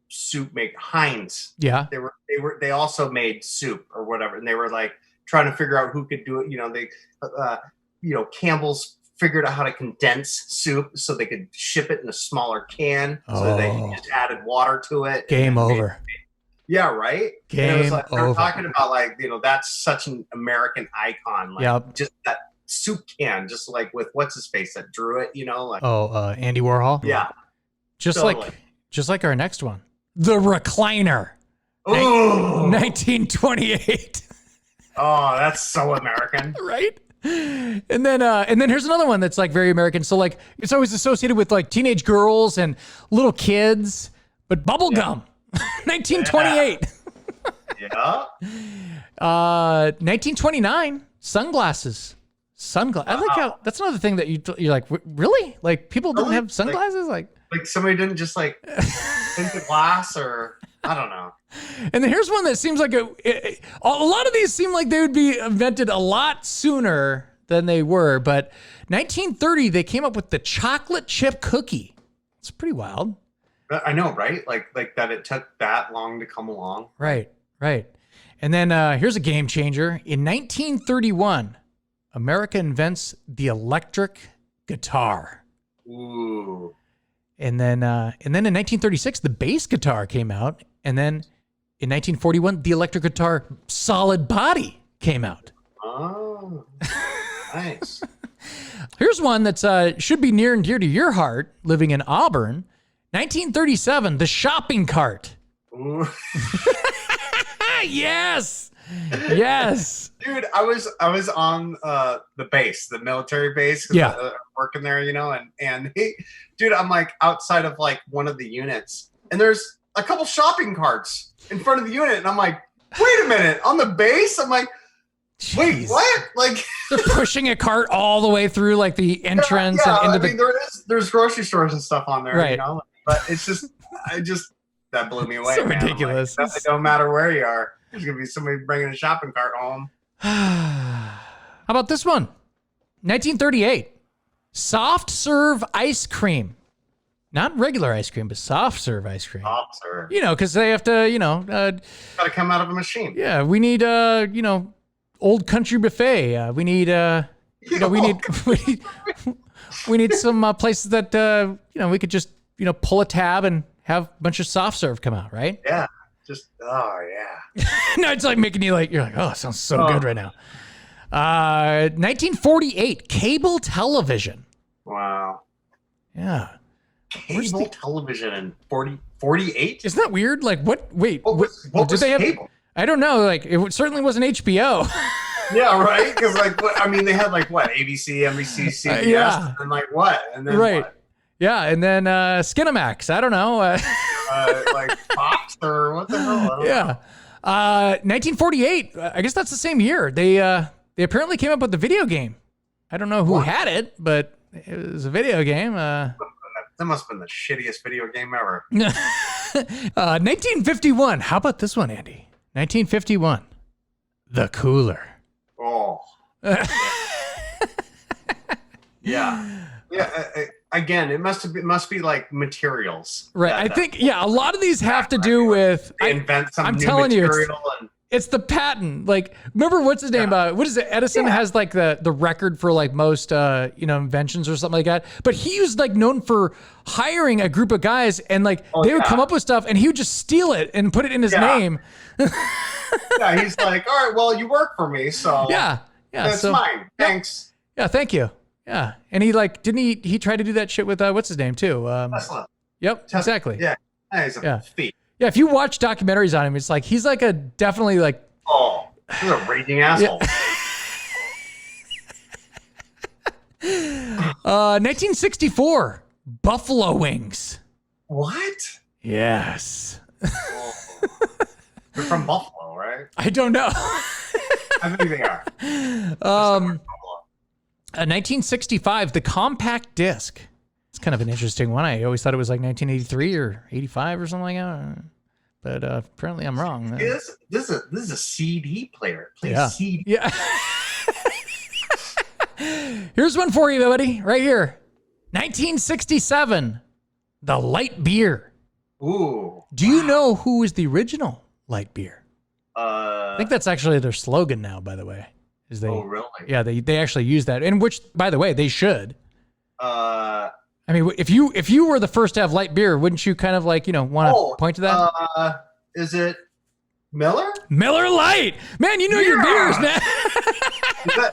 soup Heinz. yeah. They also made soup or whatever, and they were like trying to figure out who could do it. Campbell's figured out how to condense soup so they could ship it in a smaller can. So they just added water to it. Game over. Yeah, right? Game and it was like, they're over. talking about that's such an American icon. Like Yep. just that soup can, just like with what's his face that drew it, Andy Warhol. Yeah. Just totally. like our next one, the recliner. Ooh. 1928. Oh, that's so American. Right? And then here's another one that's like very American. So like it's always associated with like teenage girls and little kids, but bubble gum. 1928. Yeah. 1929, sunglasses. I like how that's another thing that you're like, really? Like people don't Really? have sunglasses? Like Somebody didn't just like think the glass, or I don't know. And then here's one that seems like a lot of these seem like they would be invented a lot sooner than they were. But 1930, they came up with the chocolate chip cookie. It's pretty wild. I know, right? Like that it took that long to come along. Right. And then here's a game changer. In 1931, America invents the electric guitar. Ooh. And then in 1936, the bass guitar came out. And then in 1941, the electric guitar solid body came out. Oh, nice. Here's one that's should be near and dear to your heart, living in Auburn. 1937, the shopping cart. Ooh. Yes. Yes. Dude, I was on the base, the military base. Yeah. I'm working there, and dude, I'm like outside of like one of the units, and there's a couple shopping carts in front of the unit, and I'm like, wait a minute, on the base? I'm like, wait, Jeez. what? Like They're pushing a cart all the way through like the entrance and into there's grocery stores and stuff on there, Right. But it's just, that blew me away. So man. ridiculous. Like, it don't matter where you are. There's gonna be somebody bringing a shopping cart home. How about this one? 1938. Soft serve ice cream. Not regular ice cream, but soft serve ice cream. Soft serve. Because they have to, Gotta come out of a machine. yeah, we need, old country buffet. We need, we need some places that, we could just, pull a tab and have a bunch of soft serve come out, right? Yeah. Just, oh yeah. No, it's like making you you're like, oh, it sounds so good right now. 1948, cable television. Wow. Yeah. Cable television in 48? Isn't that weird? Like, what? Wait, What was did they have? cable? I don't know. Like, it certainly wasn't HBO. Yeah, right? Because, they had, ABC, NBC, CBS, yeah. and, what? And then Right. what? Yeah, and then Skinamax. I don't know. Fox or what the hell? I don't Yeah. know. 1948. I guess that's the same year. They apparently came up with the video game. I don't know who had it, but it was a video game. That must have been the shittiest video game ever. 1951. How about this one, Andy? 1951. The Cooler. Oh. Yeah. Yeah. Again, it must be like materials. Right. I think, a lot of these have to do with. They invent some I'm new telling you, material. it's the patent. Like, remember what's his name? What is it? Edison has like the record for like most inventions or something like that. But he was like known for hiring a group of guys and they would come up with stuff and he would just steal it and put it in his name. Yeah, he's like, all right, well, you work for me, so that's mine. Thanks. Yeah, thank you. Yeah, and he he tried to do that shit with what's his name too? Tesla. Yep, exactly. Yeah, he's a thief. Yeah, if you watch documentaries on him, it's like he's like definitely like. Oh, he's a raging asshole. Yeah. 1964, Buffalo Wings. What? Yes. They're from Buffalo, right? I don't know. I think they are. 1965, the compact disc. It's kind of an interesting one. I always thought it was like 1983 or 85 or something like that. But apparently I'm wrong. This is a CD player. It plays CD. Yeah. Here's one for you, buddy. Right here. 1967, the Lite Beer. Ooh. Do you know who is the original Lite Beer? I think that's actually their slogan now, by the way. Oh, really? Yeah, they actually use that. And which, by the way, they should. I mean, if you were the first to have light beer, wouldn't you kind of want to point to that? Is it Miller? Miller Lite, man, you know your beers, man.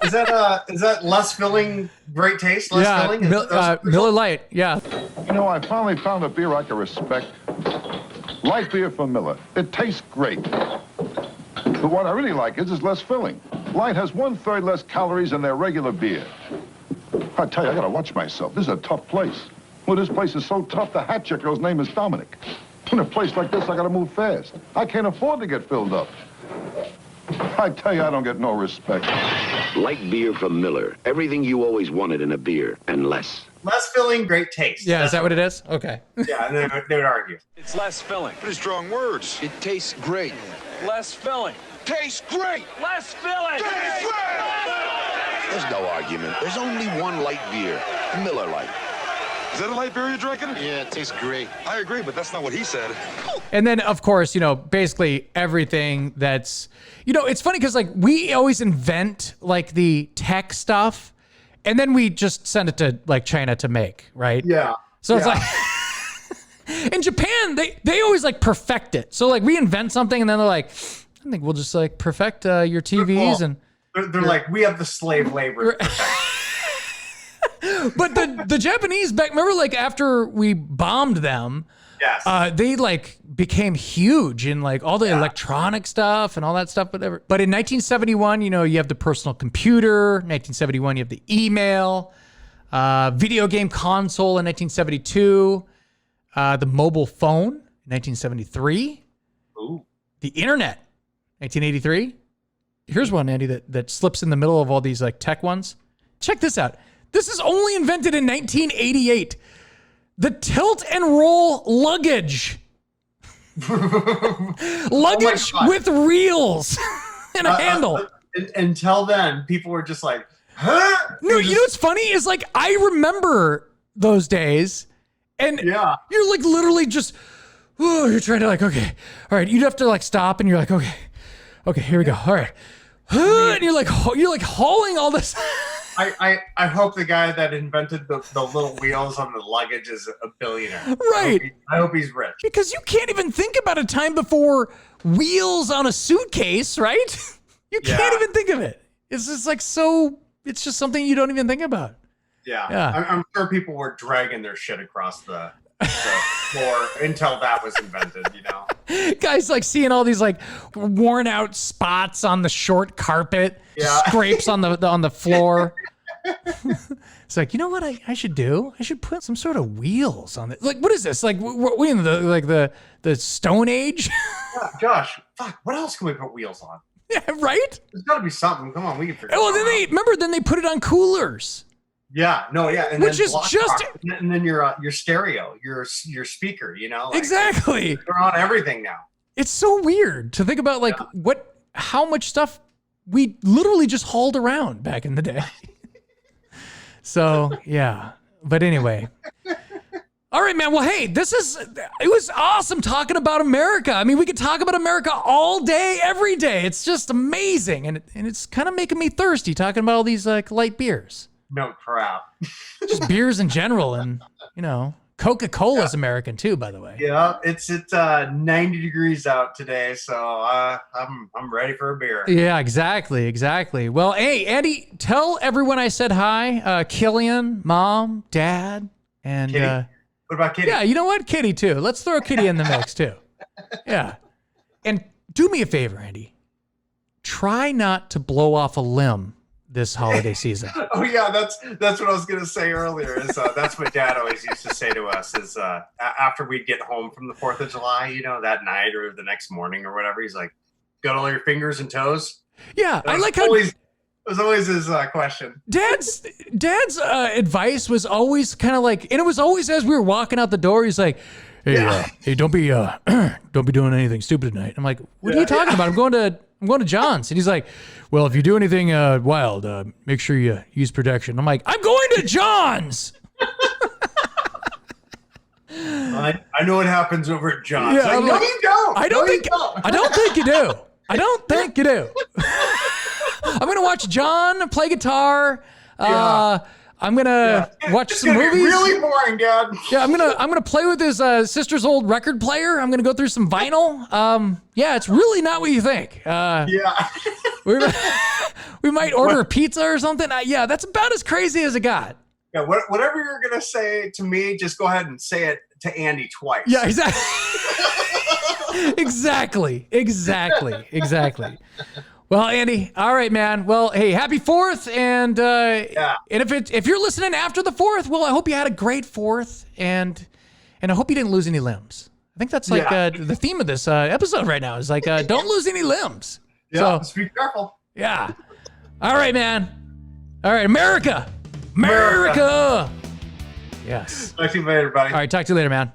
Is that less filling, great taste, less filling? Miller Lite, yeah. I finally found a beer I can respect. Light beer from Miller. It tastes great. But what I really like is it's less filling. Light has 1/3 less calories than their regular beer. I tell you, I gotta watch myself. This is a tough place. Well, this place is so tough, the hat checker's name is Dominic. In a place like this, I gotta move fast. I can't afford to get filled up. I tell you, I don't get no respect. Light beer from Miller. Everything you always wanted in a beer, and less. Less filling, great taste. Yeah, is that what it is? Okay. Yeah, and they would argue. It's less filling. Pretty strong words. It tastes great. Less filling. Tastes great. Less filling. Tastes great. There's no argument. There's only one light beer. Miller Lite. Is that a light beer you're drinking? Yeah, it tastes great. I agree, but that's not what he said. And then, of course, basically everything that's, it's funny because we always invent the tech stuff and then we just send it to China to make, right? Yeah. So it's in Japan, they always perfect it. So we invent something and then they're like, I think we'll just perfect your TVs and they're like, we have the slave labor. But the Japanese back, remember after we bombed them, yes, they became huge in like all the electronic stuff and all that stuff, whatever. But in 1971, you know, you have the personal computer. 1971, you have the email, video game console in 1972, the mobile phone in 1973, the internet, 1983. Here's one, Andy, that slips in the middle of all these like tech ones. Check this out. This is only invented in 1988. The tilt and roll luggage. Luggage with reels and a handle. Until then, people were just like, huh? No, you know what's funny is like, I remember those days and you're like literally just, you're trying to like, okay, all right. You'd have to like stop and you're like, okay, here we go. All right. And you're like hauling all this. I hope the guy that invented the little wheels on the luggage is a billionaire. Right. I hope he's rich. Because you can't even think about a time before wheels on a suitcase, right? You can't even think of it. It's just like it's just something you don't even think about. Yeah. I'm sure people were dragging their shit across the floor until that was invented, you know? Guys like seeing all these like worn out spots on the short carpet, scrapes on the floor. It's like, you know what I should do? I should put some sort of wheels on it. Like, what is this? Like, we in the Stone Age? Yeah, Josh, fuck, what else can we put wheels on? Yeah, right? There's got to be something. Come on, we can figure it out. Then they put it on coolers. Yeah, no, yeah, and which then is just, and then your stereo, your speaker, you know, like, exactly. They're on everything now. It's so weird to think about, like how much stuff we literally just hauled around back in the day. So yeah, but anyway. All right, man. Well, hey, it was awesome talking about America. I mean, we could talk about America all day, every day. It's just amazing, and it's kind of making me thirsty talking about all these like light beers. No crap. Just beers in general, and you know, Coca-Cola's American too, by the way. Yeah, it's 90 degrees out today, so I'm ready for a beer. Yeah, exactly. Well, hey, Andy, tell everyone I said hi. Killian, Mom, Dad, and Kitty? What about Kitty? Yeah, you know what, Kitty too. Let's throw Kitty in the mix too. Yeah, and do me a favor, Andy. Try not to blow off a limb this holiday season. Oh yeah, that's what I was gonna say earlier. Is that's what Dad always used to say to us. Is after we'd get home from the 4th of July, you know, that night or the next morning or whatever, he's like, "Got all your fingers and toes?" Yeah, I like how it was always his question. Dad's advice was always kind of like, and it was always as we were walking out the door, he's like, "Hey, don't be doing anything stupid tonight." I'm like, "What are you talking about? I'm going to John's." And he's like, "Well, if you do anything wild, make sure you use protection." I'm like, "I'm going to John's." I know what happens over at John's. Yeah, like, no, you don't. I don't think you do. I don't think you do. I'm going to watch John play guitar. I'm gonna watch some movies. Really boring, Dad. Yeah, I'm gonna play with his sister's old record player. I'm gonna go through some vinyl. Yeah, it's really not what you think. We might order a pizza or something. Yeah, that's about as crazy as it got. Yeah, whatever you're gonna say to me, just go ahead and say it to Andy twice. Yeah, exactly. exactly. Well, Andy, all right, man. Well, hey, happy 4th, and and if you're listening after the 4th, well, I hope you had a great 4th, and I hope you didn't lose any limbs. I think that's like the theme of this episode right now is like don't lose any limbs. Yeah, so just be careful. Yeah. All right, man. All right, America. Yes. Talk to you later, buddy. All right, talk to you later, man.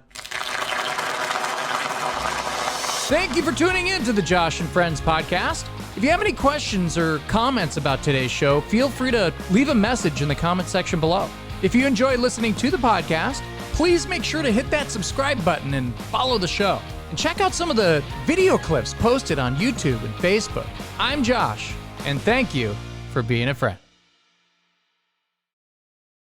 Thank you for tuning in to the Josh and Friends podcast. If you have any questions or comments about today's show, feel free to leave a message in the comment section below. If you enjoy listening to the podcast, please make sure to hit that subscribe button and follow the show. And check out some of the video clips posted on YouTube and Facebook. I'm Josh, and thank you for being a friend.